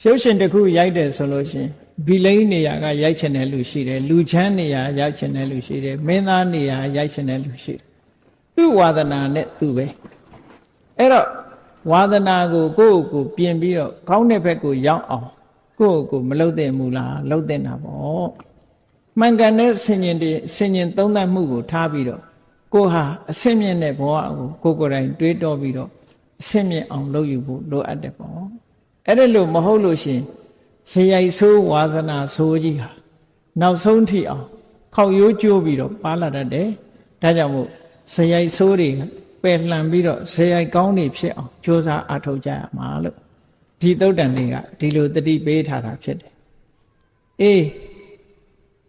[SPEAKER 1] ရုပ်ရှင်တစ်ခုရိုက်တယ်ဆိုလို့ရှိရင်ဗီလိန်နေရာကရိုက်ချင်တဲ့လူရှိတယ်လူချမ်းနေရာရိုက်ချင်တဲ့လူရှိတယ်မင်းသားနေရာရိုက်ချင်တဲ့လူရှိတယ်သူ့ဝါဒနာနဲ့သူပဲအဲ့တော့ဝါဒနာကိုကိုယ့်ကိုပြင်ပြီးတော့ကောင်းတဲ့ဘက်ကိုရောက်အောင်ကိုယ့်ကိုမလှုပ်တဲ့မူလားလှုပ်တဲ့တာပေါ့မှန်ကန်တဲ့ဆင်ញင်သုံးသပ်မှုကိုထားပြီးတော့ကိုဟာအဆင့်မြင့်တဲ့ဘဝကိုကိုယ်တိုင်တွေးတောပြီးတော့အဆင့်မြင့်အောင်လုပ်ယူဖို့လိုအပ်တယ်ပေါ့အဲ့ဒါလို့မဟုတ်လို့ရှင်ဇယိုက်ဆိုးဝါစနာဆိုးကြီးဟာနောက်ဆုံးထိအောင်ခောက်ရိုးကျိုးပြီးတော့ပါလာတတ်တယ်ဒါကြောင့်မို့ဇယိုက်ဆိုးတွေပယ်လှန်ပြီးတော့ဇယိုက်ကောင်းတွေဖြစ်အောင်ကြိုးစားအားထုတ်ကြရမှာလို့ဒီသုတ်တန်တွေကဒီလိုတတိပေးထားတာဖြစ်တယ်အေး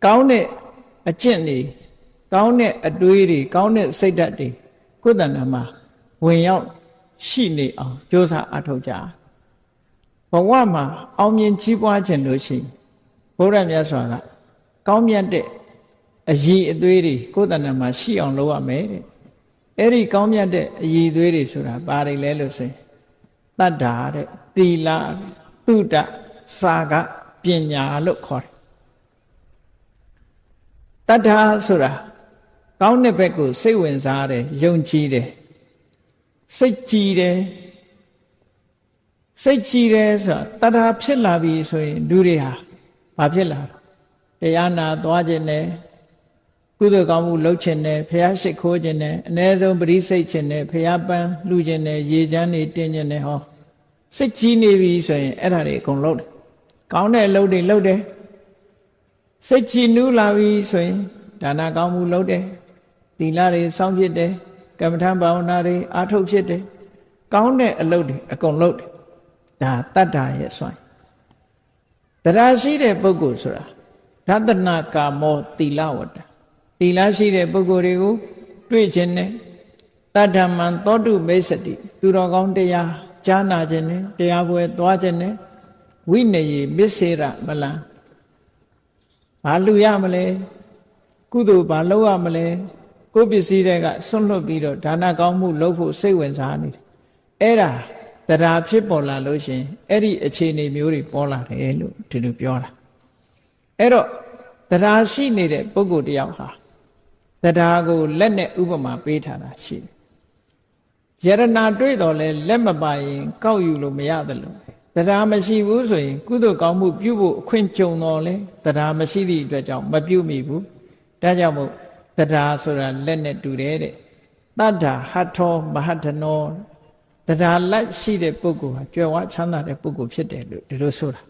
[SPEAKER 1] ကောင်းတဲ့အကျင့်တွေကောင်းတဲ့အတွေးတွေကောင်းတဲ့စိတ်ဓာတ်တွေကိုယ်တဏ္ဍာမှာဝင်ရောက်ရှိနေအောင်ကြိုးစားအားထုတ်ကြဘဝမှာအောင်မြင်ကြီးပွားခြင်းလို့ရှိရင်ဘုရားမြတ်စွာကကောင်းမြတ်တဲ့အရည်အသွေးတွေကိုယ်တဏ္ဍာမှာရှိအောင်လုပ်ရမယ်တဲ့အဲ့ဒီကောင်းမြတ်တဲ့အရည်အသွေးတွေဆိုတာဘာတွေလဲလို့ဆိုရင်တတ္တာတဲ့သီလသုဒ္ဓစာကပညာလို့ခေါ်တယ်တတ္ထာဆိုတာကောင်းတဲ့ဘက်ကိုစိတ်ဝင်စားတယ်ယုံကြည်တယ်စိတ်ကြည်တယ်ဆိုတာတတ္ထာဖြစ်လာပြီဆိုရင်လူတွေဟာဘာဖြစ်လာတရားနာသွားခြင်းနဲ့ကုသိုလ်ကောင်းမှုလုပ်ခြင်းနဲ့ဖះရှိခိုးခြင်းနဲ့အ ਨੇ ဆုံးပရိစိတ်ခြင်းနဲ့ဖះပန်းလှူခြင်းနဲ့ရေချမ်းနေတင်းခြင်းနဲ့ဟောစိတ်ကြီးနေပြီဆိုရင်အဲ့ဒါတွေအကုန်လုပ်တယ်ကောင်းတဲ့အလုပ်တွေလုပ်တယ်စိတ်ကြည်နူးလာပြီဆိုရင်ဒါနကောင်းမှုလုပ်တယ်သီလတွေစောင့်ဖြစ်တယ်ကမ္မထဘာဝနာတွေအားထုတ်ဖြစ်တယ်ကောင်းတဲ့အလုပ်တွေအကုန်လုပ်တယ်ဒါတတ္တာရဲ့စွမ်းတရားရှိတဲ့ပုဂ္ဂိုလ်ဆိုတာဓတနာကာမောသီလဝတ္တသီလရှိတဲ့ပုဂ္ဂိုလ်တွေကိုတွေ့ခြင်းနဲ့ တတ္ထမံသောတုမိတ်စတိသူတော်ကောင်းတရားကြားနာခြင်းနဲ့တရားပွဲသွားခြင်းနဲ့ဝိနည်းမစ္စေရမလံဘာလူရမလဲကုသိုလ်ဘာလုပ်ရမလဲကိုယ်ပစ္စည်းတွေကဆွန့်လွတ်ပြီးတော့ဒါနကောင်းမှုလုပ်ဖို့စိတ်ဝင်စားနေတယ်အဲ့ဒါတရားဖြစ်ပေါ်လာလို့ရှင်အဲ့ဒီအခြေအနေမျိုးတွေပေါ်လာတယ်လို့ဒီလိုပြောတာအဲ့တော့တရားရှိနေတဲ့ပုဂ္ဂိုလ်တယောက်ဟာတရားကိုလက်နဲ့ဥပမာပေးထားတာရှိတယ်ယရနာတွေ့တော်လဲလက်မပါရင်ကောက်ယူလို့မရတယ်လို့တရားမရှိဘူးဆိုရင်ကုသိုလ်ကောင်းမှုပြုဖို့အခွင့်ကြုံတော်လဲတရားမရှိသည့်အတွက်ကြောင့်မပြုမိဘူးဒါကြောင့်မို့တရားဆိုတာလက်နဲ့တူတယ်တဲ့တတ္ထာဟတ်ထောမဟတနောတရားလက်ရှိတဲ့ပုဂ္ဂိုလ်ဟာကြွယ်ဝချမ်းသာတဲ့ပုဂ္ဂိုလ်ဖြစ်တယ်လို့ဒီလိုဆိုတာ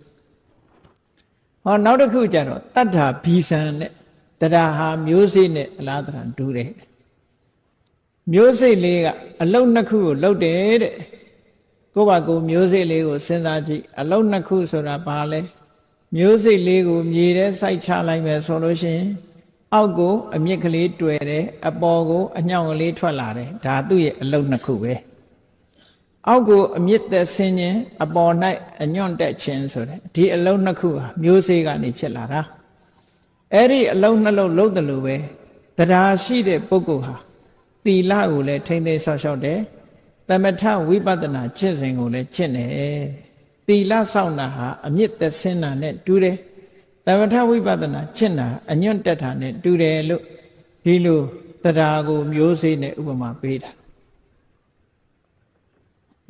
[SPEAKER 1] ဟောနောက်တစ်ခုကျတော့တတ္ထာဘီဇံနဲ့တရားဟာမျိုးစိနဲ့အလားတန်တူတယ်မျိုးစိလေးကအလုံးနှစ်ခုကိုလှုပ်တယ်တဲ့ကိုယ့်ဘာကိုမျိုးစိလေးကိုစဉ်းစားကြည့်အလုံးနှစ်ခုဆိုတာဘာလဲမျိုးစိလေးကိုမြေထဲစိုက်ချလိုက်မယ်ဆိုလို့ရှိရင်အောက်ကိုအမြင့်ကလေးတွေ့တယ်အပေါ်ကိုအညောင်ကလေးထွက်လာတယ်ဒါသူ့ရဲ့အလုံးနှစ်ခုပဲအောက်ကိုအမြင့်သက်ဆင်းခြင်းအပေါ်၌အညွန့်တက်ခြင်းဆိုတဲ့ဒီအလုံးနှစ်ခုဟာမျိုးစိကနေဖြစ်လာတာအဲ့ဒီအလုံးနှလုံးလုံးတယ်လို့ပဲတရားရှိတဲ့ပုဂ္ဂိုလ်ဟာသီလကိုလည်းထိမ့်သိမ်းဆောက်ရှောက်တယ်သမထဝိပဿနာကျင့်စဉ်ကိုလည်းကျင့်တယ်သီလစောင့်တာဟာအမြင့်သက်ဆင်းတာနဲ့တူတယ်သမထဝိပဿနာကျင့်တာအညွန့်တက်တာနဲ့တူတယ်လို့ဒီလိုတရားကိုမျိုးစိနဲ့ဥပမာပေးတာ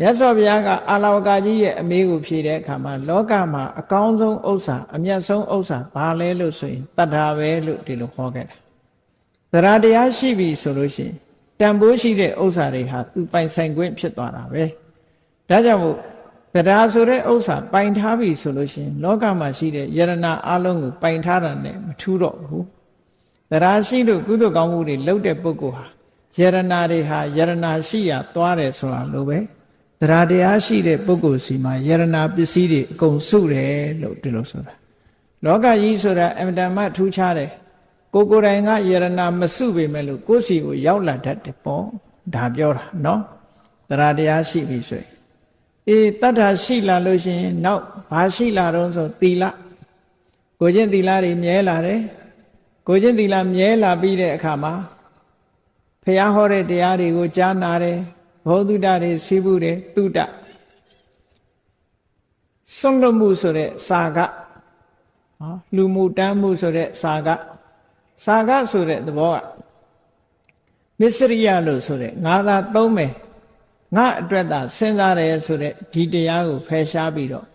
[SPEAKER 1] ရသော်ဘုရားကအာလဝကကြီးရဲ့အမေးကိုဖြေတဲ့အခါမှာလောကမှာအကောင်းဆုံးဥစ္စာအမြတ်ဆုံးဥစ္စာဘာလဲလို့ဆိုရင်တတ္ထာပဲလို့ဒီလိုခေါ်ခဲ့တာတရားတရားရှိပြီဆိုလို့ရှိရင်တန်ဖိုးရှိတဲ့ဥစ္စာတွေဟာသူပိုင်ဆိုင်ခွင့်ဖြစ်သွားတာပဲဒါကြောင့်မို့တရားဆိုတဲ့ဥစ္စာပိုင်ထားပြီဆိုလို့ရှိရင်လောကမှာရှိတဲ့ယရဏအလုံးကိုပိုင်ထားတာနဲ့မထူးတော့ဘူးတရားရှိလို့ကုသိုလ်ကောင်းမှုတွေလုပ်တဲ့ပုဂ္ဂိုလ်ဟာယရဏတွေဟာယရဏရှိရသွားတယ်ဆိုတာလိုပဲတရားတရားရှိတဲ့ပုဂ္ဂိုလ်စီမှာယရဏပစ္စည်းတွေအကုန်စုတယ်လို့ဒီလိုဆိုတာလောကကြီးဆိုတာအမတန်မှထူးခြားတယ်ကိုယ်တိုင်ကယရဏမစုပေမဲ့လို့ကိုယ်စီကိုရောက်လာတတ်တယ်ပေါ့ဒါပြောတာနော်တရားတရားရှိပြီဆိုရင်တတ္ထာရှိလာလို့ရှိရင်နောက်ဘာရှိလာတော့ဆိုသီလကိုချင်းသီလတွေမြဲလာတယ်ကိုချင်းသီလမြဲလာပြီးတဲ့အခါမှာဖះဟောတဲ့တရားတွေကိုကြားနာတယ်ဘောဓုတတွေစီးဘူးတယ်တုတစွန့်လွတ်မှုဆိုတဲ့စာကလူမှုတမ်းမှုဆိုတဲ့စာကဆိုတဲ့သဘောကမစ္စရိယလို့ဆိုတဲ့ငါသာသုံးမယ်ငါအတွက်သာစဉ်းစားတယ်ဆိုတဲ့ဒီတရားကိုဖယ်ရှားပြီးတော့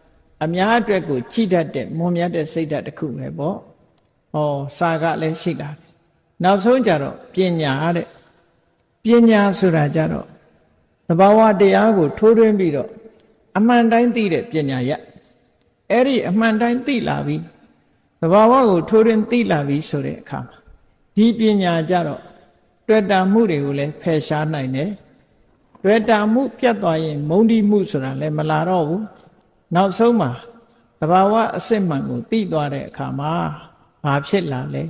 [SPEAKER 1] အများအတွက်ကိုကြည်တတ်တဲ့မွန်မြတ်တဲ့စိတ်ဓာတ်တစ်ခုပဲပေါ့စာကလည်းရှိတာနောက်ဆုံးကြတော့ပညာတဲ့ပညာဆိုတာကြတော့သဘာဝတရားကိုထိုးထွင်းပြီးတော့အမှန်တိုင်းသိတဲ့ပညာရအဲ့ဒီအမှန်တိုင်းသိလာပြီသဘာဝကိုထိုးထွင်းသိလာပြီဆိုတဲ့အခါမှာဒီပညာကြတော့တွေ့တာမှုတွေကိုလည်းဖယ်ရှားနိုင်တယ်တွေ့တာမှုပြတ်သွားရင်မုန်းတိမှုဆိုတာလည်းမလာတော့ဘူးနောက်ဆုံးမှာသဘာဝအစစ်မှန်ကိုသိသွားတဲ့အခါမှာဘာဖြစ်လာလဲ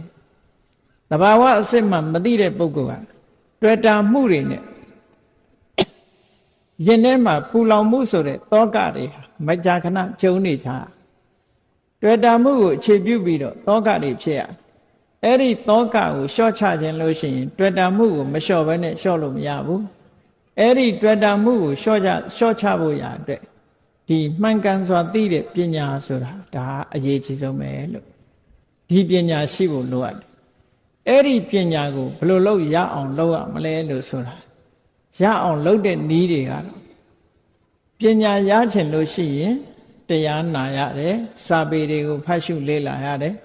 [SPEAKER 1] သဘာဝအစစ်မှန်မသိတဲ့ပုဂ္ဂိုလ်ကတွေ့တာမှုတွေနဲ့ရင်ထဲမှာပူလောင်မှုဆိုတဲ့တောကတွေမကြာခဏကျုံနေကြတွေ့တာမှုကိုအခြေပြုပြီးတော့တောကတွေဖြစ်ရအဲ့ဒီတောကကိုလျှော့ချခြင်းလို့ရှိရင်တွေ့တာမှုကိုမလျှော့ဘဲနဲ့လျှော့လို့မရဘူးအဲ့ဒီတွေ့တာမှုကိုလျှော့ချဖို့ရအတွက်ဒီမှန်ကန်စွာသိတဲ့ပညာဆိုတာဒါအရေးကြီးဆုံးပဲလို့ဒီပညာရှိဖို့လိုအပ်တယ်အဲ့ဒီပညာကိုဘယ်လိုလုပ်ရအောင်လုပ်ရမလဲလို့ဆိုတာရအောင်လုပ်တဲ့နည်းတွေကတော့ပညာရချင်လို့ရှိရင်တရားနာရတယ်စာပေတွေကိုဖတ်ရှုလေ့လာရတယ်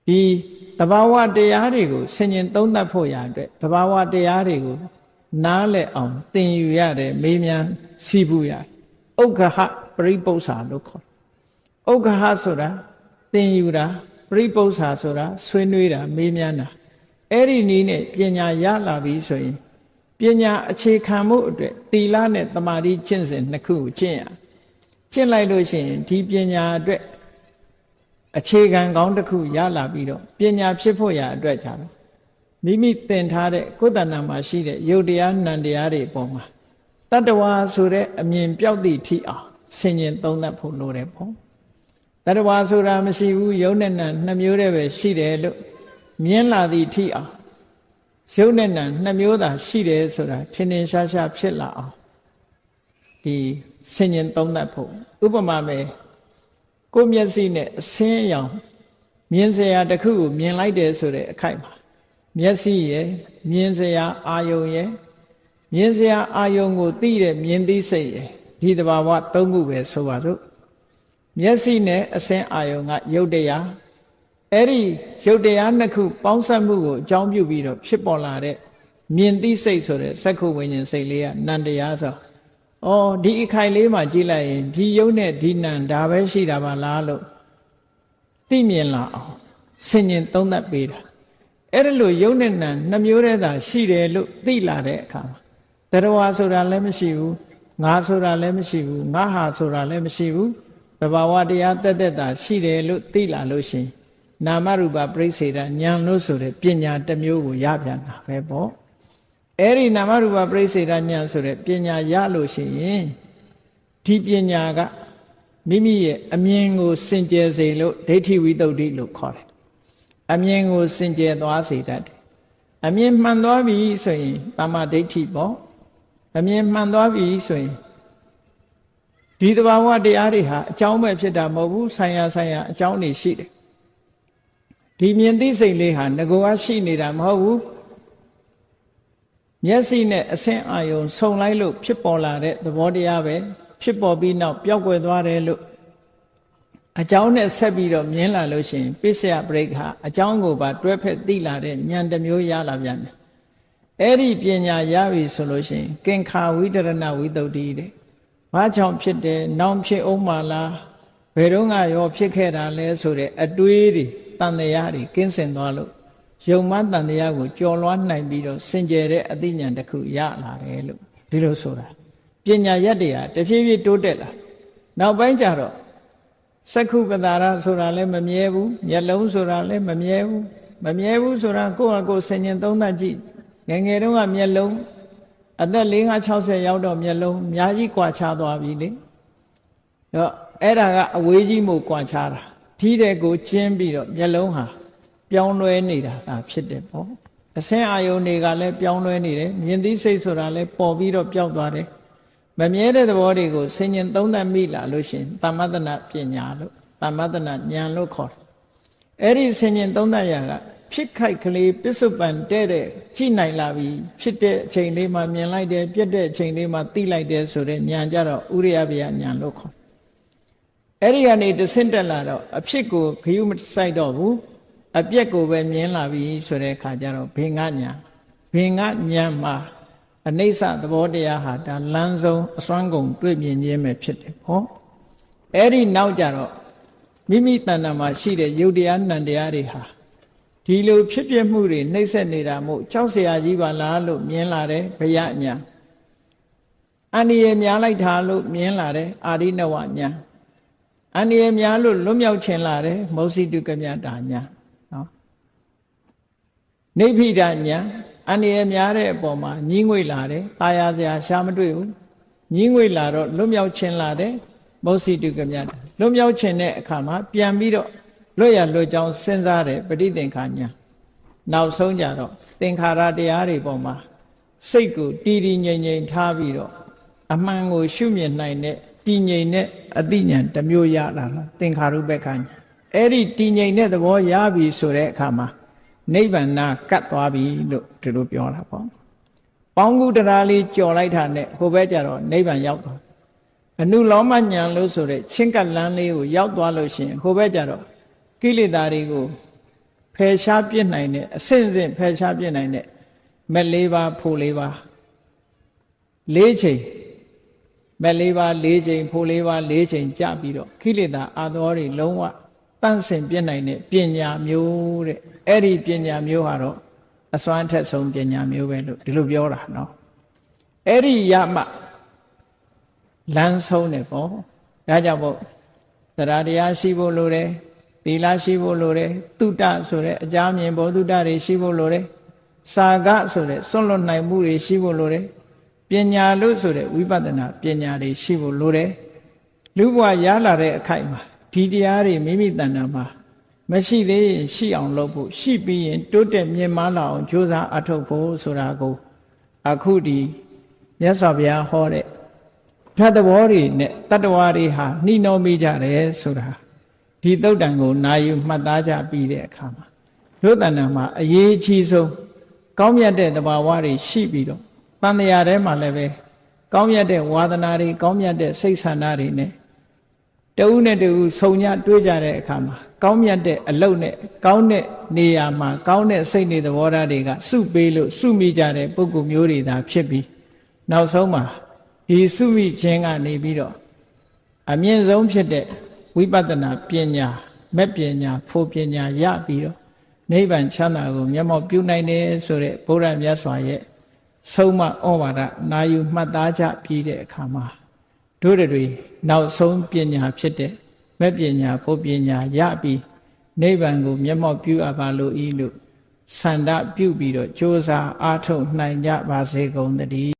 [SPEAKER 1] ဒီသဘာဝတရားတွေကိုဆင်ញင်သုံးသပ်ဖို့ရအတွက်သဘာဝတရားတွေကိုနားလည်အောင်သင်ယူရတယ်မေးမြန်းစီးပူးရတယ်ဥက္ခဟပရိပု္ပ္ပာလို့ခေါ်ဥက္ခဟဆိုတာသင်ယူတာပရိပု္ပ္ပာဆိုတာဆွေးနွေးတာမေးမြန်းတာအဲ့ဒီနည်းနဲ့ပညာရလာပြီဆိုရင်ပညာအခြေခံမှုအတွက်သီလနဲ့သမာဓိကျင့်စဉ်နှစ်ခုကိုကျင့်လိုက်လို့ရှိရင်ဒီပညာအတွက်အခြေခံကောင်းတစ်ခုရလာပြီးတော့ပညာဖြစ်ဖို့ရအတွက်ကြတော့ မိမိသင်ထားတဲ့ကိုယ်တဏ္ဍာမှာရှိတဲ့ယုတ်တရားနံတရားတွေပေါ်မှာတတ္တဝါဆိုတဲ့အမြင်ပြောက်သည့်ထိအောင်ဆင်ញင်သုံးသပ်ဖို့လိုတယ်ပေါ့တတ္တဝါဆိုတာမရှိဘူးယုတ်နဲ့နံနှစ်မျိုးတည်းပဲရှိတယ်လို့မြင်လာသည့်ထိအောင်ယုတ်နဲ့နံနှစ်မျိုးသာရှိတယ်ဆိုတာထင်ထင်ရှားရှားဖြစ်လာအောင်ဒီဆင်ញင်သုံးသပ်ဖို့ဥပမာပဲကိုယ်မျက်စိနဲ့အဆင်းအရောင်မြင်စရာတစ်ခုကိုမြင်လိုက်တယ်ဆိုတဲ့အခိုက်မှာမျက်စိရယ်မြင်စရာအာယုံရယ်မြင်စရာအာယုံကိုသိတဲ့မြင်သိစိတ်ရယ်ဒီသဘာဝသုံးခုပဲဆိုပါစို့မျက်စိနဲ့အဆင်းအာယုံကယုတ်တရားအဲ့ဒီယုတ်တရားနှစ်ခုပေါင်းစပ်မှုကိုအကြောင်းပြုပြီးတော့ဖြစ်ပေါ်လာတဲ့မြင်သိစိတ်ဆိုတဲ့စက္ခုဝိညာဉ်စိတ်လေးကနံတရားဆိုဒီအခိုက်လေးမှာကြည့်လိုက်ရင်ဒီယုတ်နဲ့ဒီနံဒါပဲရှိတာပါလားလို့သိမြင်လာအောင်ဆင်ញင်သုံးသပ်ပေးတာအဲ့ဒါလို့ယုတ်နဲ့နံနှစ်မျိုးတည်းသာရှိတယ်လို့သိလာတဲ့အခါမှာတရဝါဆိုတာလည်းမရှိဘူးငါဆိုတာလည်းမရှိဘူးငါဟာဆိုတာလည်းမရှိဘူးသဘာဝတရားတက်တက်တာရှိတယ်လို့သိလာလို့ရှိရင်နာမရူပပရိစ္ဆေဒဉာဏ်လို့ဆိုတဲ့ပညာတစ်မျိုးကိုရပြန်တာပဲပေါ့အဲ့ဒီနာမရူပပရိစ္ဆေဒဉာဏ်ဆိုတဲ့ပညာရလို့ရှိရင်ဒီပညာကမိမိရဲ့အမြင်ကိုစင်ကြယ်စေလို့ဒိဋ္ဌိဝိတ္တုလို့ခေါ်တယ်အမြင်ကိုစင်ကြယ်သွားစေတတ်တယ်အမြင်မှန်သွားပြီဆိုရင်တမ္မာဒိဋ္ဌိပေါ့အမြင်မှန်သွားပြီဆိုရင်ဒီသဘာဝတရားတွေဟာအကြောင်းပဲဖြစ်တာမဟုတ်ဘူးဆိုင်ရာအကြောင်းတွေရှိတယ်ဒီမြင်သိစိတ်လေးဟာငကောကရှိနေတာမဟုတ်ဘူးမျက်စိနဲ့အဆင်းအာယုံဆုံလိုက်လို့ဖြစ်ပေါ်လာတဲ့သဘောတရားပဲဖြစ်ပေါ်ပြီးနောက်ပျောက်ကွယ်သွားတယ်လို့အကြောင်းနဲ့ဆက်ပြီးတော့မြင်လာလို့ရှိရင်ပစ္စယပရိက္ခအကြောင်းကိုပါတွဲဖက်သိလာတဲ့ဉာဏ်တစ်မျိုးရလာပြန်တယ်အဲ့ဒီပညာရပြီဆိုလို့ရှိရင်ကင်္ခာဝိတရဏဝိတ္တုတဲ့ဘာကြောင့်ဖြစ်တယ်နောင်ဖြစ်အောင်မလားဘယ်တော့ရောဖြစ်ခဲ့တာလဲဆိုတဲ့အတွေးတွေတန်တရားတွေကင်းစင်သွားလို့ယုံမှန်တန်တရားကိုကြော်လွှားနိုင်ပြီးတော့စင်ကြယ်တဲ့အသိဉာဏ်တစ်ခုရလာတယ်လို့ဒီလိုဆိုတာပညာရက်တွေဟာတဖြည်းဖြည်းတိုးတက်လာနောက်ပိုင်းကျတော့စက္ခုပတာရဆိုတာလည်းမမြဲဘူးမျက်လုံးဆိုတာလည်းမမြဲဘူးဆိုတာကိုယ့်ဟာကိုယ်ဆင်ញင်သုံးသပ်ကြည့်ငယ်ငယ်တုန်းကမျက်လုံးအသက်50-60ရောက်တော့မျက်လုံးအများကြီးကွာခြားသွားပြီလေအဲ့ဒါကအဝေးကြီးမို့ကွာခြားတာဒီတဲ့ကိုကျင်းပြီးတော့မျက်လုံးဟာပြောင်းလဲနေတာဒါဖြစ်တယ်ပေါ့အဆင်းအာယုန်တွေကလည်းပြောင်းလဲနေတယ်မြင်သိစိတ်ဆိုတာလည်းပေါ်ပြီးတော့ပျောက်သွားတယ်မမြဲတဲ့သဘောတွေကိုဆင်ញင်သုံးသပ်မိလာလို့ရှင်သမ္မတနာပညာလို့သမ္မတနာဉာဏ်လို့ခေါ်တယ်အဲ့ဒီဆင်ញင်သုံးသပ်ရာကဖြစ်ခိုက်ကလေးပစ္စုပန်တဲ့ကြည့်နိုင်လာပြီဖြစ်တဲ့အချိန်လေးမှာမြင်လိုက်တယ်ပြတ်တဲ့အချိန်လေးမှာသိလိုက်တယ်ဆိုတဲ့ဉာဏ်ကြတော့ဥရိယဗျာဉာဏ်လို့ခေါ်အဲ့ဒီကနေတဆင့်တက်လာတော့အဖြစ်ကိုခရုမစိုက်တော့ဘူးအပြက်ကိုပဲမြင်လာပြီဆိုတဲ့အခါကျတော့ဘေငါဉာဏ်မှာအနိစ္စသဘောတရားဟာဒါလမ်းဆုံးအစွမ်းကုန်တွေ့မြင်ခြင်းပဲဖြစ်တယ်ဟောအဲ့ဒီနောက်ကြတော့မိမိတဏ္ဍာမှာရှိတဲ့ယုတ်တရားနံတရားတွေဟာဒီလိုဖြစ်ပြမှုတွေနှိမ့်ဆက်နေတာမို့ကြောက်เสียကြီးပါလားလို့မြင်လာတယ်ဘယညာအန္တရာယ်များလိုက်တာလို့မြင်လာတယ်အာရိနဝညာအန္တရာယ်များလို့လွတ်မြောက်ခြင်းလာတယ်မௌစီတုကမြတာညာနော်နိဗ္ဗိဒညာအန္တရာယ်များတဲ့အပေါ်မှာညှင်းငွေ့လာတယ်ตายရစရာရှားမတွေ့ဘူးညှင်းငွေ့လာတော့လွတ်မြောက်ခြင်းလာတယ်မௌစီတုကမြတာလွတ်မြောက်ခြင်းတဲ့အခါမှာပြန်ပြီးတော့လွတ်ရလွတ်ကြောင်းစဉ်းစားတယ်ပဋိသင်္ခာညာနောက်ဆုံးကြတော့သင်္ခါရတရားတွေပေါ်မှာစိတ်ကိုတည်တည်ငြိမ်ငြိမ်ထားပြီးတော့အမှန်ကိုရှုမြင်နိုင်တဲ့တည်ငြိမ်တဲ့အသိဉာဏ်တစ်မျိုးရလာတာသင်္ခါရုပ္ပခာညာအဲ့ဒီတည်ငြိမ်တဲ့သဘောရပြီဆိုတဲ့အခါမှာနိဗ္ဗာန်ကတ်သွားပြီလို့ဒီလိုပြောတာပေါ့ပေါင်းကူတရားလေးကြော်လိုက်တာနဲ့ဟိုဘက်ကျတော့နိဗ္ဗာန်ရောက်သွားအနုလောမဉာဏ်လို့ဆိုတဲ့ချင်းကပ်လန်းလေးကိုရောက်သွားလို့ရှိရင်ဟိုဘက်ကျတော့ကိလေသာတွေကိုဖယ်ရှားပြစ်နိုင်တဲ့အဆင့်ဆင့်ဖယ်ရှားပြစ်နိုင်တဲ့မက်၄ပါးဖို့၄ပါး၄ချိန်မက်၄ပါး၄ချိန်ဖို့၄ပါး၄ချိန်ကြပြီးတော့ကိလေသာအာသောတွေလုံးဝတန့်စင်ပြစ်နိုင်တဲ့ပညာမျိုးတဲ့အဲ့ဒီပညာမျိုးဟာတော့အစွမ်းထက်ဆုံးပညာမျိုးပဲလို့ဒီလိုပြောတာเนาะအဲ့ဒီရမှလမ်းဆုံးတယ်ပေါ့ဒါကြောင့်မို့တရားတရားရှိဖို့လိုတယ်သီလရှိဖို့လိုတယ်တုတ္တဆိုတဲ့အကြမြင်ဘောတုတ္တတွေရှိဖို့လိုတယ် စာကဆိုတဲ့စွန့်လွတ်နိုင်မှုတွေရှိဖို့လိုတယ်ပညာလို့ဆိုတဲ့ဝိပဿနာပညာတွေရှိဖို့လိုတယ်လူဘဝရလာတဲ့အခိုက်မှာဒီတရားတွေမိမိတဏ္ဍာမှာမရှိသေးရင်ရှိအောင်လုပ်ဖို့ရှိပြီးရင်တိုးတက်မြင့်မားလာအောင်ကြိုးစားအထောက်ဖို့ဆိုတာကိုအခုဒီမြတ်စွာဘုရားဟောတဲ့ဓာတ်သဘောတွေနဲ့တတ္တဝါတွေဟာနှီးနှောမိကြတယ်ဆိုတာဒီသုတ်တံကိုနာယူမှတ်သားကြပြီးတဲ့အခါမှာတို့တဏ္ဍာမှာအရေးကြီးဆုံးကောင်းမြတ်တဲ့သဘာဝတွေရှိပြီးတော့တန်တရားထဲမှာလည်းပဲကောင်းမြတ်တဲ့ဝါဒနာတွေကောင်းမြတ်တဲ့စိတ်ဆန္ဒတွေနဲ့တဦးနဲ့တဦးဆုံညတွေးကြတဲ့အခါမှာကောင်းမြတ်တဲ့အလုပ်နဲ့ကောင်းတဲ့နေရာမှာကောင်းတဲ့စိတ်နေသဘောထားတွေကစုပေးလို့စုမိကြတဲ့ပုဂ္ဂိုလ်မျိုးတွေသာဖြစ်ပြီးနောက်ဆုံးမှာဒီစုမိခြင်းကနေပြီးတော့အမြင့်ဆုံးဖြစ်တဲ့ဝိပဿနာပညာမဲ့ပညာဖို့ပညာရပြီးတော့နိဗ္ဗာန်ချမ်းသာကိုမျက်မှောက်ပြုနိုင်တယ်ဆိုတဲ့ဘုရားမြတ်စွာရဲ့ဆုံးမဩဝါဒနာယူမှတ်သားကြပြီးတဲ့အခါမှာတို့တွေနောက်ဆုံးပညာဖြစ်တဲ့မဲ့ပညာဖို့ပညာရပြီးနိဗ္ဗာန်ကိုမျက်မှောက်ပြုအပ်ပါလို့ဤလို့ဆန္ဒပြုပြီးတော့ကြိုးစားအားထုတ်နိုင်ကြပါစေကုန်သတည်း